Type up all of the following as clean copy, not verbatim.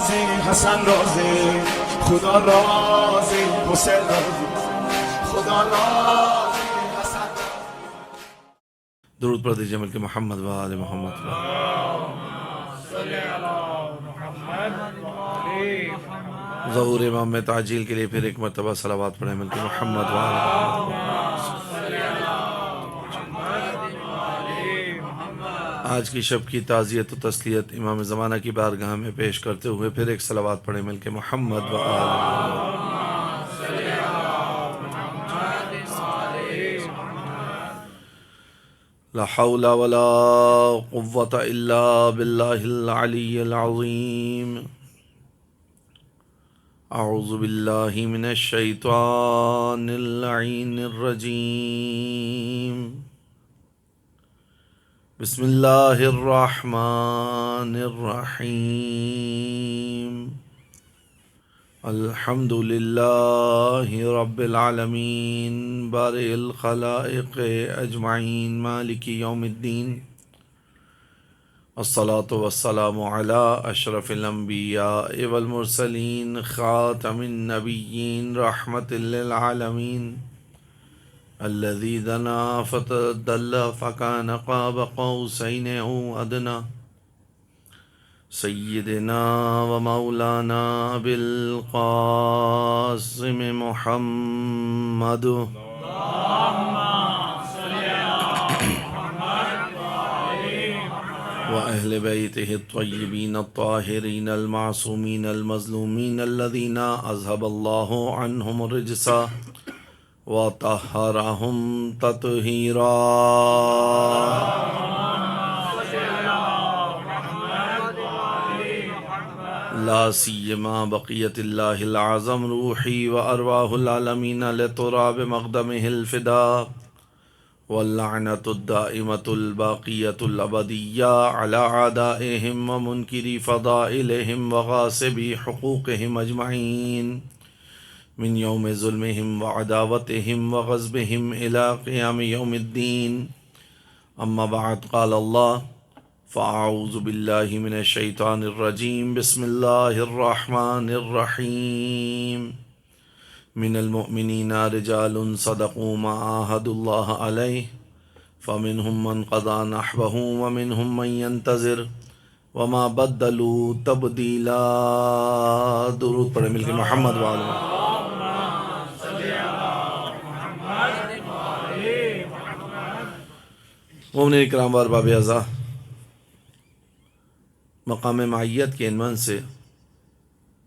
راضی حسن راضی خدا راضی حسین راضی خدا راضی حسن درود پڑھ دیجیے ملک محمد و آل محمد. ظہور امام میں تعجیل کے لیے پھر ایک مرتبہ صلوات پڑھیں ملک محمد و آل محمد. آج کی شب کی تعزیت و تسلیت امام زمانہ کی بارگاہ میں پیش کرتے ہوئے پھر ایک صلوات پڑھیں ملک محمد و آل محمد. لا حول ولا قوة إلا بالله العلي العظيم. أعوذ بالله من الشيطان اللعين الرجيم. بسم الله الرحمن الرحيم. الحمد لله رب العالمين بارئ الخلائق اجمعین مالک یوم الدین. الصلاة والسلام على اشرف الانبیاء والمرسلین خاتم النبیین رحمة للعالمین الذي دنا فتدلى فكان قاب قوسين أو أدنى. سیدنا و مولانا بالقاسم محمد و اہل بیتہ الطیبین الطاہرین المعصومین المظلومین الذین اذهب اللہ عنہم الرجس وطہرہم تطہیرا. لا سیما بقیت اللہ العظم روحی و ارواح العالمین لتراب مقدمہ الفدا واللعنۃ الدائمۃ الباقیۃ الابدیہ علی اعدائہم و منکری فضائلہم و غاصبی حقوقہم اجمعین من یوم ظلمہم و عداوتہم و غضبہم الی قیام یوم الدین. اما بعد قال اللہ فاعوذ باللہ من الشیطان الرجیم. بسم اللہ الرحمن الرحیم. من المؤمنین رجال صدقوا ما عاهدوا اللہ علیہ فمنهم من قضى نحبه ومنهم من ينتظر وما بدلوا تبدیلا. درود پڑھیں مل کے محمد وآلہ. مومنین کرام و ارباب اعزاء، مقام معیت کے عنوان سے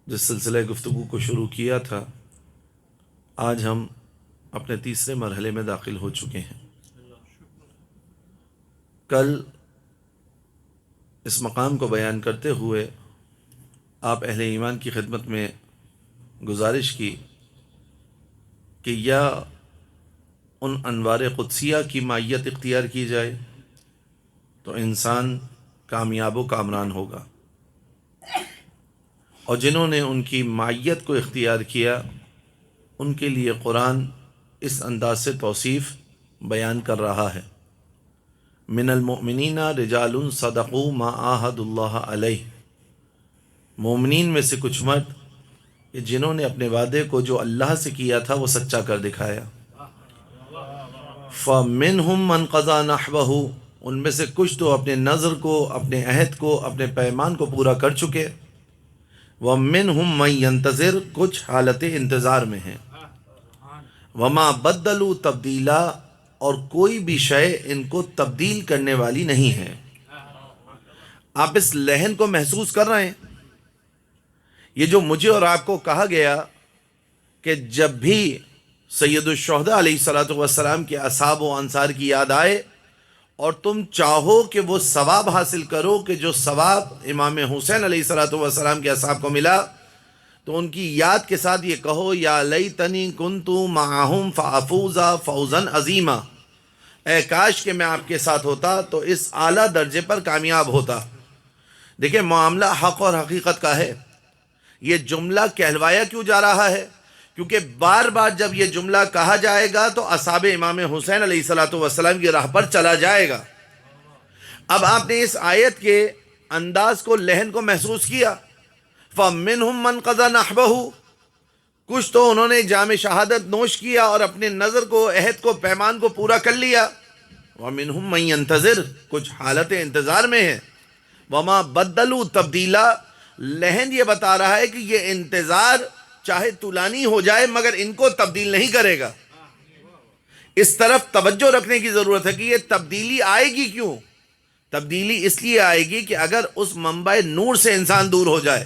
جس سلسلہ گفتگو کو شروع کیا تھا، آج ہم اپنے تیسرے مرحلے میں داخل ہو چکے ہیں. کل اس مقام کو بیان کرتے ہوئے آپ اہل ایمان کی خدمت میں گزارش کی کہ یا ان انوار قدسیہ کی معیت اختیار کی جائے تو انسان کامیاب و کامران ہوگا، اور جنہوں نے ان کی معیت کو اختیار کیا ان کے لیے قرآن اس انداز سے توصیف بیان کر رہا ہے. من المؤمنین رجال صدقوا ما عاهدوا اللہ علیہ. مومنین میں سے کچھ مرد کہ جنہوں نے اپنے وعدے کو جو اللہ سے کیا تھا وہ سچا کر دکھایا. فمنہم من قضى نحبہ. ان میں سے کچھ تو اپنے نظر کو، اپنے عہد کو، اپنے پیمان کو پورا کر چکے. وَمِنْهُمْ مَنْ يَنْتَظِرُ. کچھ حالت انتظار میں ہیں. وَمَا بَدَّلُوا تَبْدِيلًا. اور کوئی بھی شے ان کو تبدیل کرنے والی نہیں ہے. آپ اس لہن کو محسوس کر رہے ہیں؟ یہ جو مجھے اور آپ کو کہا گیا کہ جب بھی سید الشہداء علیہ السلام کے اصحاب و انصار کی یاد آئے اور تم چاہو کہ وہ ثواب حاصل کرو کہ جو ثواب امام حسین علیہ السلام کے اصحاب کو ملا، تو ان کی یاد کے ساتھ یہ کہو یا لیتنی کنت معہم فافوز فوزا عظیما. اے کاش کہ میں آپ کے ساتھ ہوتا تو اس اعلیٰ درجے پر کامیاب ہوتا. دیکھیں معاملہ حق اور حقیقت کا ہے. یہ جملہ کہلوایا کیوں جا رہا ہے؟ کیونکہ بار بار جب یہ جملہ کہا جائے گا تو اصحاب امام حسین علیہ السلام کی راہ پر چلا جائے گا. اب آپ نے اس آیت کے انداز کو، لہن کو محسوس کیا. فَمِنْهُمْ مَنْ قَضَى نَحْبَهُ، کچھ تو انہوں نے جام شہادت نوش کیا اور اپنے نظر کو، عہد کو، پیمان کو پورا کر لیا. وَمِنْهُمْ مَنْ يَنْتَظِرُ، کچھ حالت انتظار میں ہے. وَمَا بَدَّلُوا تَبْدِيلًا، لہن یہ بتا رہا ہے کہ یہ انتظار چاہے طولانی ہو جائے مگر ان کو تبدیل نہیں کرے گا. اس طرف توجہ رکھنے کی ضرورت ہے کہ یہ تبدیلی آئے گی کیوں؟ تبدیلی اس لیے آئے گی کہ اگر اس منبع نور سے انسان دور ہو جائے،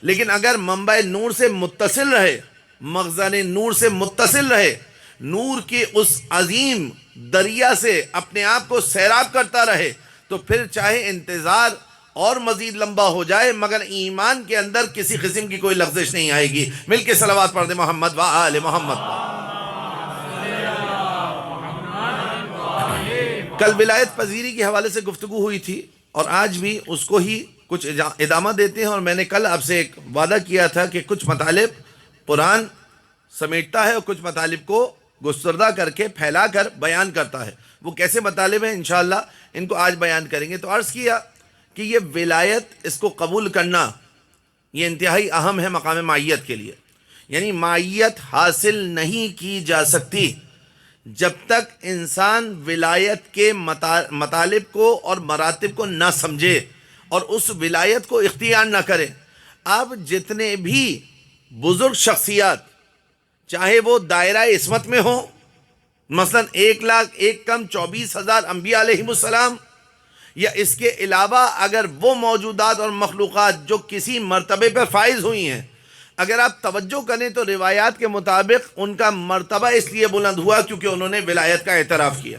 لیکن اگر منبع نور سے متصل رہے، مخزن نور سے متصل رہے، نور کے اس عظیم دریا سے اپنے آپ کو سیراب کرتا رہے، تو پھر چاہے انتظار اور مزید لمبا ہو جائے مگر ایمان کے اندر کسی قسم کی کوئی لغزش نہیں آئے گی. مل کے صلوات پڑھ دیں محمد و آل محمد. کل ولایت پذیری کے حوالے سے گفتگو ہوئی تھی اور آج بھی اس کو ہی کچھ ادامہ دیتے ہیں. اور میں نے کل آپ سے ایک وعدہ کیا تھا کہ کچھ مطالب قرآن سمیٹتا ہے اور کچھ مطالب کو گستردہ کر کے پھیلا کر بیان کرتا ہے. وہ کیسے مطالب ہیں انشاءاللہ ان کو آج بیان کریں گے. تو عرض کیا کہ یہ ولایت، اس کو قبول کرنا یہ انتہائی اہم ہے مقام معیت کے لیے. یعنی معیت حاصل نہیں کی جا سکتی جب تک انسان ولایت کے مطالب کو اور مراتب کو نہ سمجھے اور اس ولایت کو اختیار نہ کرے. اب جتنے بھی بزرگ شخصیات چاہے وہ دائرہ عصمت میں ہوں، مثلا 1,01,00,000 کم 24,000 انبیاء علیہم السلام، یا اس کے علاوہ اگر وہ موجودات اور مخلوقات جو کسی مرتبے پر فائز ہوئی ہیں، اگر آپ توجہ کریں تو روایات کے مطابق ان کا مرتبہ اس لیے بلند ہوا کیونکہ انہوں نے ولایت کا اعتراف کیا.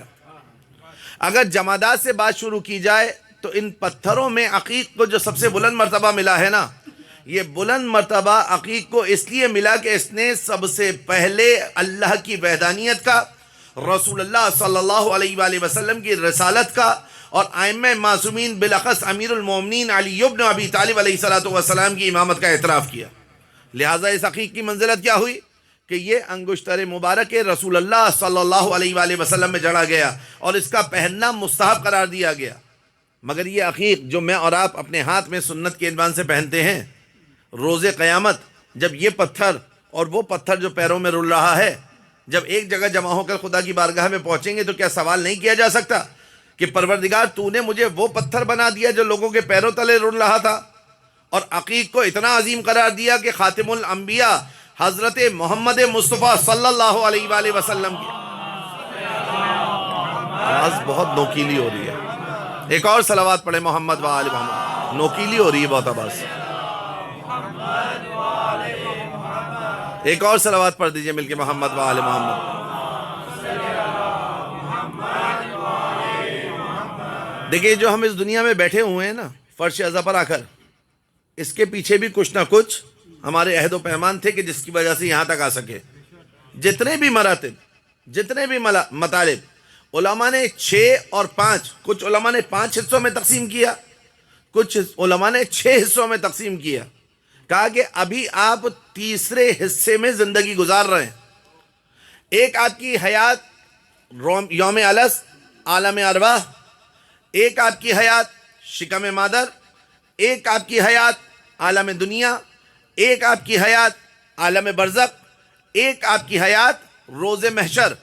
اگر جمادات سے بات شروع کی جائے تو ان پتھروں میں عقیق کو جو سب سے بلند مرتبہ ملا ہے نا، یہ بلند مرتبہ عقیق کو اس لیے ملا کہ اس نے سب سے پہلے اللہ کی وحدانیت کا، رسول اللہ صلی اللہ علیہ وآلہ وسلم کی رسالت کا اور ائمہ معصومین بالاخص امیر المومنین علی بن ابی طالب علیہ السلام کی امامت کا اعتراف کیا. لہٰذا اس عقیق کی منزلت کیا ہوئی کہ یہ انگشتر مبارک رسول اللہ صلی اللہ علیہ وآلہ وسلم میں جڑا گیا اور اس کا پہننا مستحب قرار دیا گیا. مگر یہ عقیق جو میں اور آپ اپنے ہاتھ میں سنت کے عنوان سے پہنتے ہیں، روز قیامت جب یہ پتھر اور وہ پتھر جو پیروں میں رل رہا ہے جب ایک جگہ جمع ہو کر خدا کی بارگاہ میں پہنچیں گے تو کیا سوال نہیں کیا جا سکتا کہ پروردگار تو نے مجھے وہ پتھر بنا دیا جو لوگوں کے پیروں تلے رل رہا تھا، اور عقیق کو اتنا عظیم قرار دیا کہ خاتم الانبیاء حضرت محمد مصطفیٰ صلی اللہ علیہ وآلہ وسلم کی آواز بہت نوکیلی ہو رہی ہے. ایک اور صلوات پڑھے محمد و آل محمد. نوکیلی ہو رہی ہے بہت آواز. ایک اور صلوات پڑھ دیجئے مل کے محمد و آل محمد. دیکھیں جو ہم اس دنیا میں بیٹھے ہوئے ہیں نا فرش ازا پر آ کر، اس کے پیچھے بھی کچھ نہ کچھ ہمارے عہد و پیمان تھے کہ جس کی وجہ سے یہاں تک آ سکے. جتنے بھی مراتب، جتنے بھی مطالب، علماء نے 6 اور 5، کچھ علماء نے 5 حصوں میں تقسیم کیا، کچھ علماء نے 6 حصوں میں تقسیم کیا. کہا کہ ابھی آپ تیسرے حصے میں زندگی گزار رہے ہیں. ایک آپ کی حیات یوم الست، عالم ارواح، ایک آپ کی حیات شکم مادر، ایک آپ کی حیات عالم دنیا، ایک آپ کی حیات عالم برزخ، ایک آپ کی حیات روز محشر.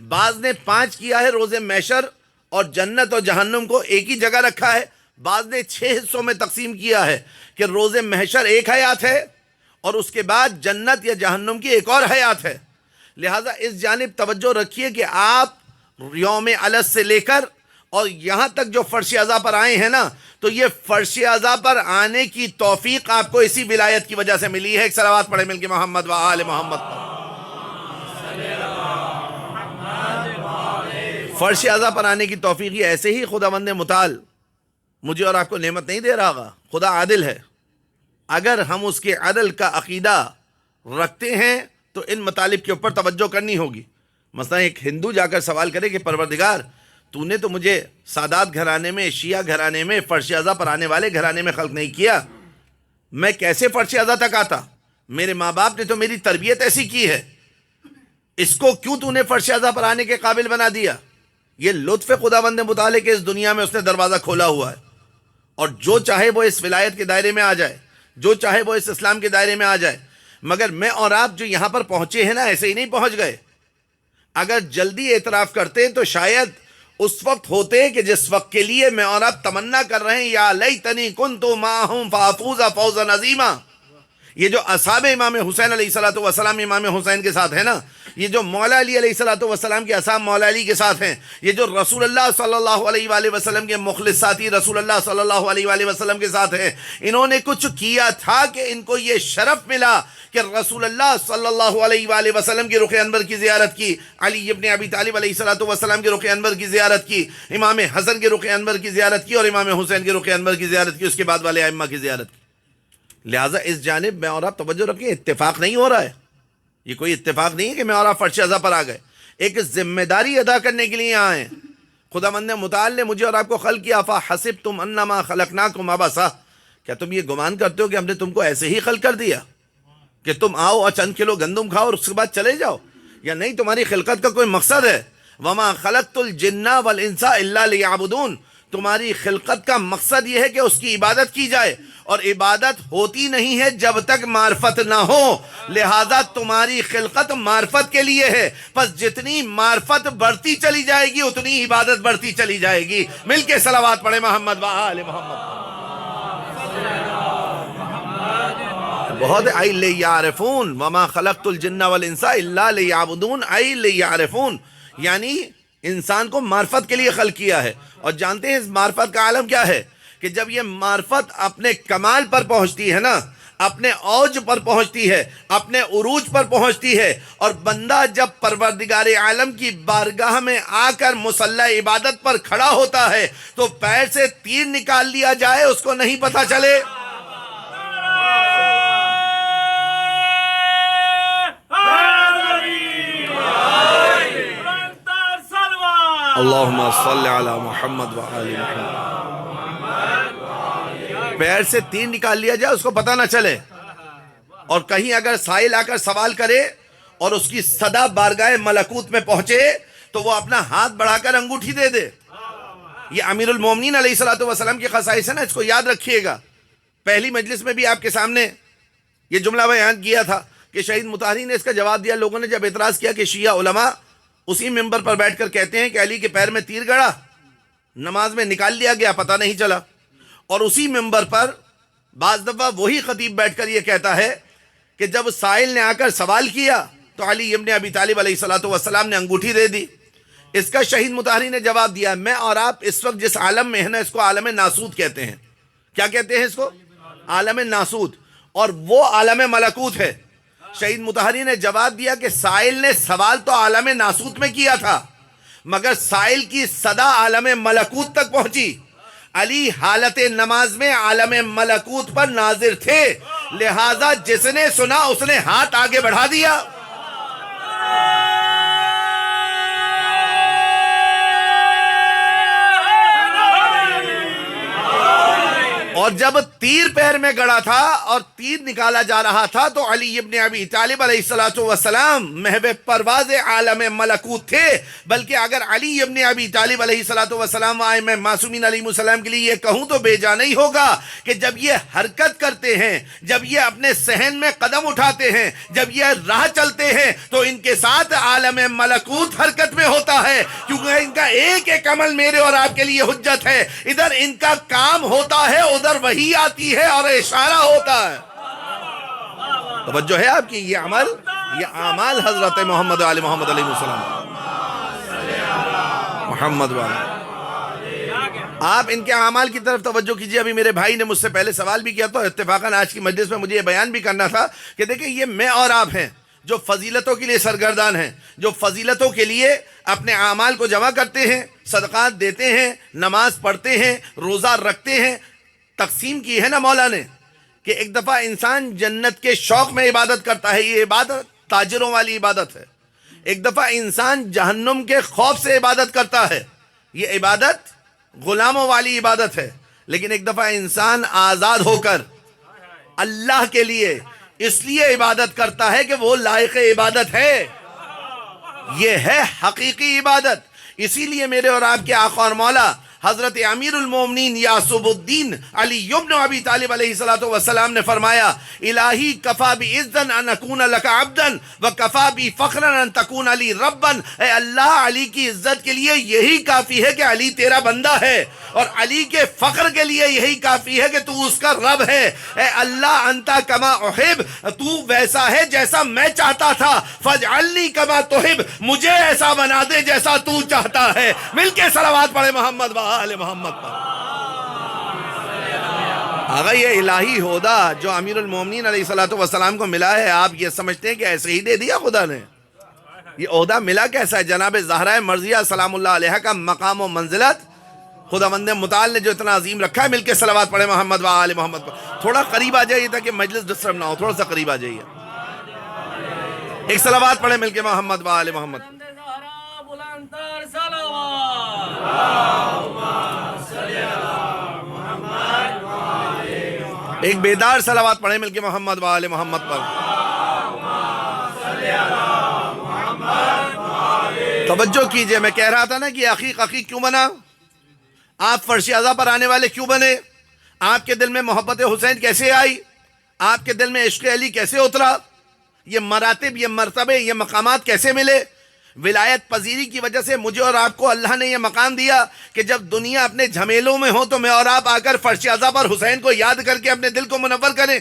بعض نے 5 کیا ہے روز محشر اور جنت اور جہنم کو ایک ہی جگہ رکھا ہے. بعض نے 6 حصوں میں تقسیم کیا ہے کہ روز محشر ایک حیات ہے اور اس کے بعد جنت یا جہنم کی ایک اور حیات ہے. لہٰذا اس جانب توجہ رکھیے کہ آپ یوم الست سے لے کر اور یہاں تک جو فرش اعضا پر آئے ہیں نا، تو یہ فرش اعضا پر آنے کی توفیق آپ کو اسی ولایت کی وجہ سے ملی ہے. ایک صلوات پڑھے مل کے محمد و آل محمد پر. فرش اعضا پر آنے کی توفیق یہ ایسے ہی خداوند متعال مجھے اور آپ کو نعمت نہیں دے رہا. خدا عادل ہے. اگر ہم اس کے عدل کا عقیدہ رکھتے ہیں تو ان مطالب کے اوپر توجہ کرنی ہوگی. مثلا ایک ہندو جا کر سوال کرے کہ پروردگار تو نے تو مجھے سادات گھرانے میں، شیعہ گھرانے میں، فرش اعضا پر آنے والے گھرانے میں خلق نہیں کیا، میں کیسے فرش اعضا تک آتا؟ میرے ماں باپ نے تو میری تربیت ایسی کی ہے، اس کو کیوں تو نے فرش اعضا پر آنے کے قابل بنا دیا؟ یہ لطف خداوند متعال ہے کہ اس دنیا میں اس نے دروازہ کھولا ہوا ہے اور جو چاہے وہ اس ولایت کے دائرے میں آ جائے، جو چاہے وہ اس اسلام کے دائرے میں آ جائے، مگر میں اور آپ جو یہاں پر پہنچے ہیں نا، ایسے ہی نہیں پہنچ گئے۔ اگر جلدی اعتراف کرتے تو شاید اس وقت ہوتے کہ جس وقت کے لیے میں اور آپ تمنا کر رہے ہیں، یا لیتنی کنت معہم فافوز فوزا عظیما۔ یہ جو اصحاب امام حسین علیہ الصلوۃ والسلام امام حسین کے ساتھ ہے نا، یہ جو مولا علی علیہ الصلوۃ والسلام کے اصحاب مولا علی کے ساتھ ہیں، یہ جو رسول اللہ صلی اللہ علیہ وآلہ وسلم کے مخلص ساتھی رسول اللہ صلی اللہ علیہ وآلہ وسلم کے ساتھ ہیں، انہوں نے کچھ کیا تھا کہ ان کو یہ شرف ملا کہ رسول اللہ صلی اللہ علیہ وآلہ وسلم کے رخ انور کی زیارت کی، علی ابن ابی طالب علیہ الصلوۃ والسلام کے رخ انور کی زیارت کی، امام حسن کے رخ انور کی زیارت کی، اور امام حسین کے رخ انور کی زیارت کی، اس کے بعد والے ائمہ کی زیارت کی۔ لہٰذا اس جانب میں اور آپ توجہ رکھیں، اتفاق نہیں ہو رہا ہے، یہ کوئی اتفاق نہیں ہے کہ میں اور آپ فرش ازا پر آ گئے، ایک ذمہ داری ادا کرنے کے لیے یہاں ہیں۔ خداوند متعال نے مجھے اور آپ کو خلق کیا، فحسبتم انما خلقناکم عبثا، کیا تم یہ گمان کرتے ہو کہ ہم نے تم کو ایسے ہی خلق کر دیا کہ تم آؤ اور چند کلو گندم کھاؤ اور اس کے بعد چلے جاؤ؟ یا نہیں، تمہاری خلقت کا کوئی مقصد ہے۔ وما خلقت الجن والانس الا لیعبدون، تمہاری خلقت کا مقصد یہ ہے کہ اس کی عبادت کی جائے، اور عبادت ہوتی نہیں ہے جب تک معرفت نہ ہو، لہذا تمہاری خلقت معرفت کے لیے ہے، پس جتنی معرفت بڑھتی چلی جائے گی اتنی عبادت بڑھتی چلی جائے گی۔ مل کے صلوات پڑھے محمد و آل محمد۔ بہت ای لیعرفون، وما خلقت الجن والانس الا لیعبدون، ای لیعرفون، یعنی انسان کو معرفت کے لیے خلق کیا ہے۔ اور جانتے ہیں اس معرفت کا عالم کیا ہے کہ جب یہ معرفت اپنے کمال پر پہنچتی ہے نا، اپنے اوج پر پہنچتی ہے، اپنے عروج پر پہنچتی ہے، اور بندہ جب پروردگار عالم کی بارگاہ میں آ کر مصلی عبادت پر کھڑا ہوتا ہے تو پیر سے تیر نکال لیا جائے اس کو نہیں پتہ چلے۔ اللہم صلی علی محمد و آل محمد۔ پیر سے تیر نکال لیا جائے اس کو پتہ نہ چلے، اور کہیں اگر سائل آ کر سوال کرے اور اس کی صدا بارگاہ ملکوت میں پہنچے تو وہ اپنا ہاتھ بڑھا کر انگوٹھی دے دے۔ یہ امیر المومنین علیہ الصلوۃ والسلام کی خصائص ہے نا، اس کو یاد رکھیے گا۔ پہلی مجلس میں بھی آپ کے سامنے یہ جملہ بیان کیا تھا کہ شہید مطہری نے اس کا جواب دیا۔ لوگوں نے جب اعتراض کیا کہ شیعہ علماء اسی ممبر پر بیٹھ کر کہتے ہیں کہ علی کے پیر میں تیر گڑا، نماز میں نکال لیا گیا، پتہ نہیں چلا، اور اسی ممبر پر بعض دفعہ وہی خطیب بیٹھ کر یہ کہتا ہے کہ جب سائل نے آ کر سوال کیا تو علی ابن ابی طالب علیہ الصلوۃ والسلام نے انگوٹھی دے دی۔ اس کا شہید مطہری نے جواب دیا، میں اور آپ اس وقت جس عالم میں ہیں نا، اس کو عالم ناسوت کہتے ہیں۔ کیا کہتے ہیں اس کو؟ عالم ناسوت، اور وہ عالم ملکوت ہے۔ شہید مطہری نے جواب دیا کہ سائل نے سوال تو عالم ناسوت میں کیا تھا، مگر سائل کی صدا عالم ملکوت تک پہنچی۔ علی حالت نماز میں عالم ملکوت پر ناظر تھے، لہذا جس نے سنا اس نے ہاتھ آگے بڑھا دیا۔ اور جب تیر پیر میں گڑا تھا اور تیر نکالا جا رہا تھا تو علی ابن ابی طالب علیہ الصلوۃ والسلام محو پرواز عالم ملکوت تھے۔ بلکہ اگر علی ابن ابی طالب علیہ الصلوۃ والسلام آئے، میں معصومین علیہ السلام کے لیے یہ کہوں تو بے جا نہیں ہوگا کہ جب یہ حرکت کرتے ہیں، جب یہ اپنے صحن میں قدم اٹھاتے ہیں، جب یہ راہ چلتے ہیں تو ان کے ساتھ عالم ملکوت حرکت میں ہوتا ہے، کیونکہ ان کا ایک ایک عمل میرے اور آپ کے لیے حجت ہے۔ ادھر ان کا کام ہوتا ہے، ادھر وہی آتی ہے اور اشارہ ہوتا ہے۔ توجہ ہے آپ کی؟ یہ عمل، یہ اعمال حضرت محمد علی محمد علیہ السلام، محمد والا، آپ ان کے اعمال کی طرف توجہ کیجئے۔ ابھی میرے بھائی نے مجھ سے پہلے سوال بھی کیا تو اتفاقاً آج کی مجلس میں مجھے یہ بیان بھی کرنا تھا کہ دیکھیں یہ میں اور آپ ہیں جو فضیلتوں کے لیے سرگردان ہیں، جو فضیلتوں کے لیے اپنے اعمال کو جمع کرتے ہیں، صدقات دیتے ہیں، نماز پڑھتے ہیں، روزہ رکھتے ہیں۔ تقسیم کی ہے نا مولا نے کہ ایک دفعہ انسان جنت کے شوق میں عبادت کرتا ہے، یہ عبادت تاجروں والی عبادت ہے۔ ایک دفعہ انسان جہنم کے خوف سے عبادت کرتا ہے، یہ عبادت غلاموں والی عبادت ہے۔ لیکن ایک دفعہ انسان آزاد ہو کر اللہ کے لیے اس لیے عبادت کرتا ہے کہ وہ لائق عبادت ہے، یہ ہے حقیقی عبادت۔ اسی لیے میرے اور آپ کے آقا اور مولا حضرت امیر المومنین یعصب الدین علی ابن ابی طالب علیہ الصلوۃ والسلام نے فرمایا الہی کفا بعزا ان اکون لک عبدا وکفا بی فخرا ان تکون علی ربا، اے اللہ علی کی عزت کے لیے یہی کافی ہے کہ علی تیرا بندہ ہے، اور علی کے فخر کے لیے یہی کافی ہے کہ تو اس کا رب ہے۔ اے اللہ انتا کما احب، تو ویسا ہے جیسا میں چاہتا تھا، فاجعلنی کما تحب، مجھے ایسا بنا دے جیسا تو چاہتا ہے۔ مل کے صلوات پڑھے محمد و آل محمد پر۔ آگا یہ الہی عہدہ جو امیر المومنین علیہ الصلوۃ والسلام کو ملا ہے، آپ یہ سمجھتے ہیں کہ ایسے ہی دے دیا خدا نے؟ یہ عہدہ ملا کیسا ہے؟ جناب زہرا مرضیہ سلام اللہ علیہ کا مقام و منزلت خداوند متعال نے جو اتنا عظیم رکھا ہے۔ مل کے صلوات پڑھے محمد و آل محمد پر۔ تھوڑا قریب آ جائیے تاکہ مجلس ڈسٹرب نہ ہو، تھوڑا سا قریب آ جائیے، ایک صلوات پڑھے مل کے محمد و آل محمد۔ ایک بیدار صلوات پڑھے مل کے محمد و آل محمد پر۔ توجہ کیجئے، میں کہہ رہا تھا نا کہ عقیق عقیق کیوں بنا؟ آپ فرش اعضا پر آنے والے کیوں بنے؟ آپ کے دل میں محبت حسین کیسے آئی؟ آپ کے دل میں عشق علی کیسے اترا؟ یہ مراتب، یہ مرتبے، یہ مقامات کیسے ملے؟ ولایت پذیری کی وجہ سے مجھے اور آپ کو اللہ نے یہ مقام دیا کہ جب دنیا اپنے جھمیلوں میں ہو تو میں اور آپ آ کر فرش اعضا پر حسین کو یاد کر کے اپنے دل کو منور کریں۔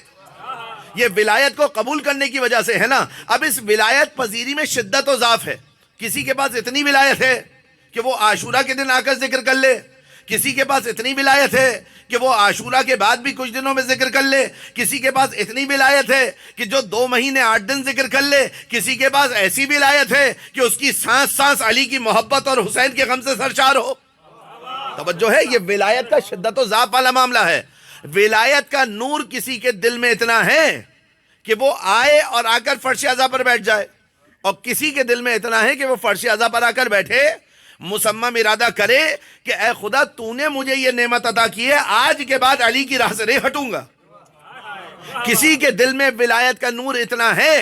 یہ ولایت کو قبول کرنے کی وجہ سے ہے نا۔ اب اس ولایت پذیری میں شدت و ضعف ہے۔ کسی کے پاس اتنی ولایت ہے کہ وہ عاشورہ کے دن آ کر ذکر کر لے، کسی کے پاس اتنی ولایت ہے کہ وہ عاشورہ کے بعد بھی کچھ دنوں میں ذکر کر لے، کسی کے پاس اتنی ولایت ہے کہ جو 2 مہینے 8 دن ذکر کر لے، کسی کے پاس ایسی ولایت ہے کہ اس کی سانس سانس علی کی محبت اور حسین کے غم سے سرشار ہو۔ توجہ ہے، یہ ولایت کا شدت و ضعف والا معاملہ ہے۔ ولایت کا نور کسی کے دل میں اتنا ہے کہ وہ آئے اور آ کر فرش اعضا پر بیٹھ جائے، اور کسی کے دل میں اتنا ہے کہ وہ فرش اعضا پر آ کر بیٹھے، مصمم ارادہ کرے کہ اے خدا تو نے مجھے یہ نعمت عطا کی ہے، آج کے بعد علی کی راہ سے نہیں ہٹوں گا۔ کسی کے دل میں ولایت کا نور اتنا ہے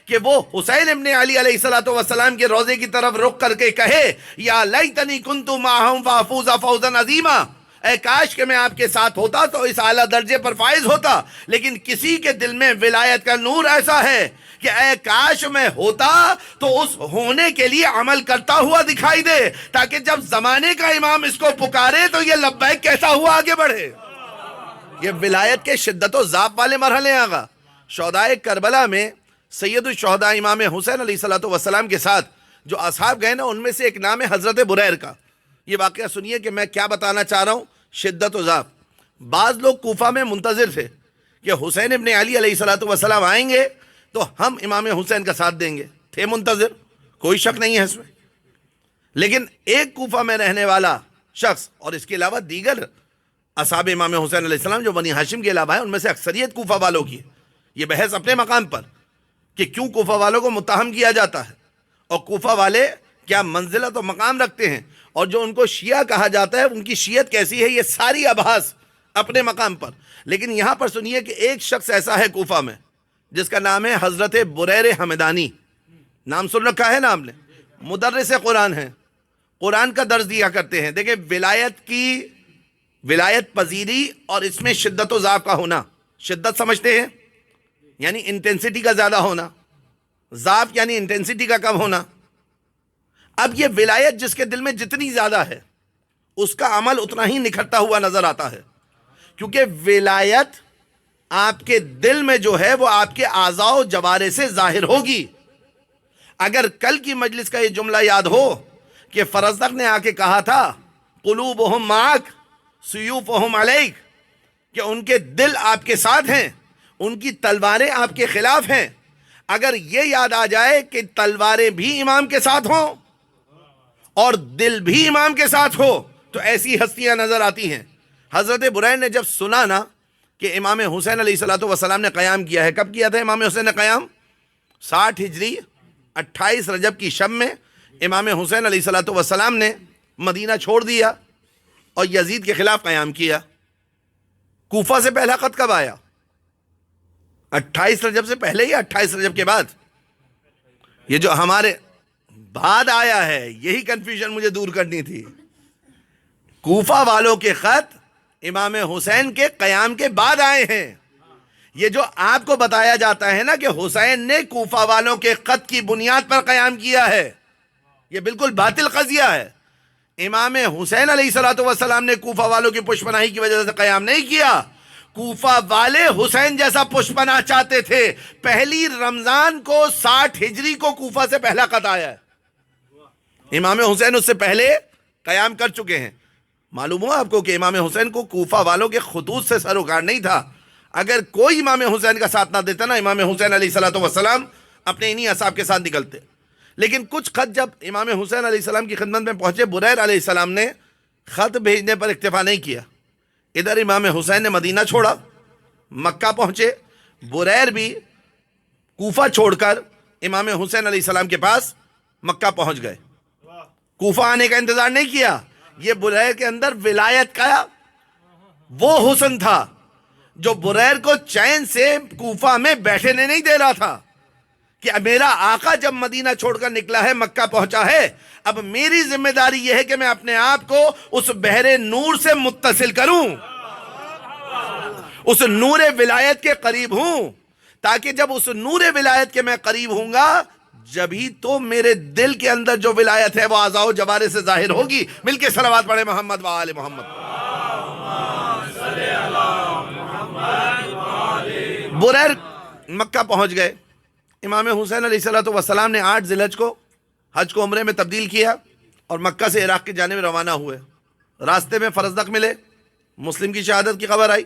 کہ وہ حسین ابن علی علیہ الصلوۃ والسلام کے روضے کی طرف رخ کر کے کہے یا لیتنی کنت معہم فافوز فوزا عظیما، اے کاش کہ میں آپ کے ساتھ ہوتا تو اس اعلیٰ درجے پر فائز ہوتا۔ لیکن کسی کے دل میں ولایت کا نور ایسا ہے کہ اے کاش میں ہوتا تو اس ہونے کے لیے عمل کرتا ہوا دکھائی دے، تاکہ جب زمانے کا امام اس کو پکارے تو یہ لبیک کہتا ہوا آگے بڑھے۔ یہ ولایت کے شدت و ضعف والے مرحلے ہیں آگا۔ شہدائے کربلا میں سید الشہداء امام حسین علیہ الصلوۃ والسلام کے ساتھ جو اصحاب گئے نا، ان میں سے ایک نام ہے حضرت بریر کا۔ یہ واقعہ سنیے کہ میں کیا بتانا چاہ رہا ہوں، شدت و ضعف۔ بعض لوگ کوفہ میں منتظر تھے کہ حسین ابن علی علیہ الصلوۃ والسلام آئیں گے تو ہم امام حسین کا ساتھ دیں گے، تھے منتظر، کوئی شک نہیں ہے اس میں۔ لیکن ایک کوفہ میں رہنے والا شخص اور اس کے علاوہ دیگر اصحاب امام حسین علیہ السلام جو بنی ہاشم کے علاوہ ہیں، ان میں سے اکثریت کوفہ والوں کی ہے۔ یہ بحث اپنے مقام پر کہ کیوں کوفہ والوں کو متہم کیا جاتا ہے اور کوفہ والے کیا منزلت و مقام رکھتے ہیں، اور جو ان کو شیعہ کہا جاتا ہے ان کی شیعت کیسی ہے، یہ ساری ابحاث اپنے مقام پر۔ لیکن یہاں پر سنیے کہ ایک شخص ایسا ہے کوفہ میں جس کا نام ہے حضرت بریر حمدانی۔ نام سن رکھا ہے نا آپ نے؟ مدرس قرآن ہیں، قرآن کا درس دیا کرتے ہیں۔ دیکھیں ولایت پذیری اور اس میں شدت و ضعف کا ہونا، شدت سمجھتے ہیں یعنی انٹینسٹی کا زیادہ ہونا، ضعف یعنی انٹینسٹی کا کم ہونا۔ اب یہ ولایت جس کے دل میں جتنی زیادہ ہے اس کا عمل اتنا ہی نکھرتا ہوا نظر آتا ہے، کیونکہ ولایت آپ کے دل میں جو ہے وہ آپ کے اعضاء و جوارح سے ظاہر ہوگی۔ اگر کل کی مجلس کا یہ جملہ یاد ہو کہ فرزدق نے آ کے کہا تھا قلوبہم معک سیوفہم علیک، کہ ان کے دل آپ کے ساتھ ہیں، ان کی تلواریں آپ کے خلاف ہیں، اگر یہ یاد آ جائے کہ تلواریں بھی امام کے ساتھ ہوں اور دل بھی امام کے ساتھ ہو تو ایسی ہستیاں نظر آتی ہیں۔ حضرت بریر نے جب سنا نا کہ امام حسین علیہ الصلوۃ والسلام نے قیام کیا ہے، کب کیا تھا امام حسین نے قیام؟ 60 ہجری 28 رجب کی شب میں امام حسین علیہ الصلوۃ والسلام نے مدینہ چھوڑ دیا اور یزید کے خلاف قیام کیا۔ کوفہ سے پہلا خط کب آیا؟ 28 رجب سے پہلے یا 28 رجب کے بعد؟ یہ جو ہمارے بعد آیا ہے، یہی کنفیوژن مجھے دور کرنی تھی۔ کوفہ والوں کے خط امام حسین کے قیام کے بعد آئے ہیں. یہ جو آپ کو بتایا جاتا ہے نا کہ حسین نے کوفہ والوں کے خط کی بنیاد پر قیام کیا ہے، یہ بالکل باطل قضیہ ہے. امام حسین علیہ الصلوۃ والسلام نے کوفہ والوں کی پشپناہی کی وجہ سے قیام نہیں کیا. کوفہ والے حسین جیسا پشپنا چاہتے تھے. پہلی رمضان کو 60 ہجری کو کوفہ سے پہلا خط آیا ہے. امام حسین اس سے پہلے قیام کر چکے ہیں. معلوم ہوا آپ کو کہ امام حسین کو کوفہ والوں کے خطوط سے سروکار نہیں تھا. اگر کوئی امام حسین کا ساتھ نہ دیتا نا، امام حسین علیہ الصلوۃ والسلام اپنے انہی اصحاب کے ساتھ نکلتے. لیکن کچھ خط جب امام حسین علیہ السلام کی خدمت میں پہنچے، بریر علیہ السلام نے خط بھیجنے پر اکتفا نہیں کیا. ادھر امام حسین نے مدینہ چھوڑا، مکہ پہنچے. بریر بھی کوفہ چھوڑ کر امام حسین علیہ السلام کے پاس مکہ پہنچ گئے. کوفہ آنے کا انتظار نہیں کیا. یہ بریر کے اندر ولایت کا وہ حسن تھا جو بریر کو چین سے کوفہ میں بیٹھنے نہیں دے رہا تھا کہ میرا آقا جب مدینہ چھوڑ کر نکلا ہے، مکہ پہنچا ہے، اب میری ذمہ داری یہ ہے کہ میں اپنے آپ کو اس بحر نور سے متصل کروں، اس نور ولایت کے قریب ہوں، تاکہ جب اس نور ولایت کے میں قریب ہوں گا، جبھی تو میرے دل کے اندر جو ولایت ہے وہ اعضاء و جوارح سے ظاہر ہوگی. مل کے صلوات پڑھے محمد و آل محمد. بریر مکہ پہنچ گئے. امام حسین علیہ الصلوۃ والسلام نے 8 ذی الحجہ کو حج کو عمرے میں تبدیل کیا اور مکہ سے عراق کی جانب روانہ ہوئے. راستے میں فرزدق ملے، مسلم کی شہادت کی خبر آئی،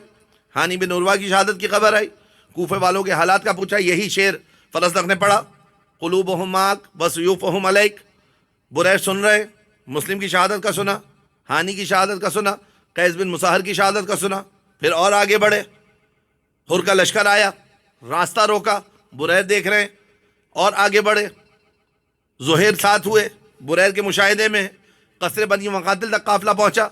ہانی بن عروہ کی شہادت کی خبر آئی. کوفے والوں کے حالات کا پوچھا. یہی شعر فرزدق نے پڑھا، قلوبہم معک وسیوفہم علیک. بریر سن رہے، مسلم کی شہادت کا سنا، ہانی کی شہادت کا سنا، قیس بن مسہر کی شہادت کا سنا. پھر اور آگے بڑھے، حر کا لشکر آیا، راستہ روکا، بریر دیکھ رہے ہیں. اور آگے بڑھے، زہیر ساتھ ہوئے، بریر کے مشاہدے میں قصر بنی مقاتل تک قافلہ پہنچا.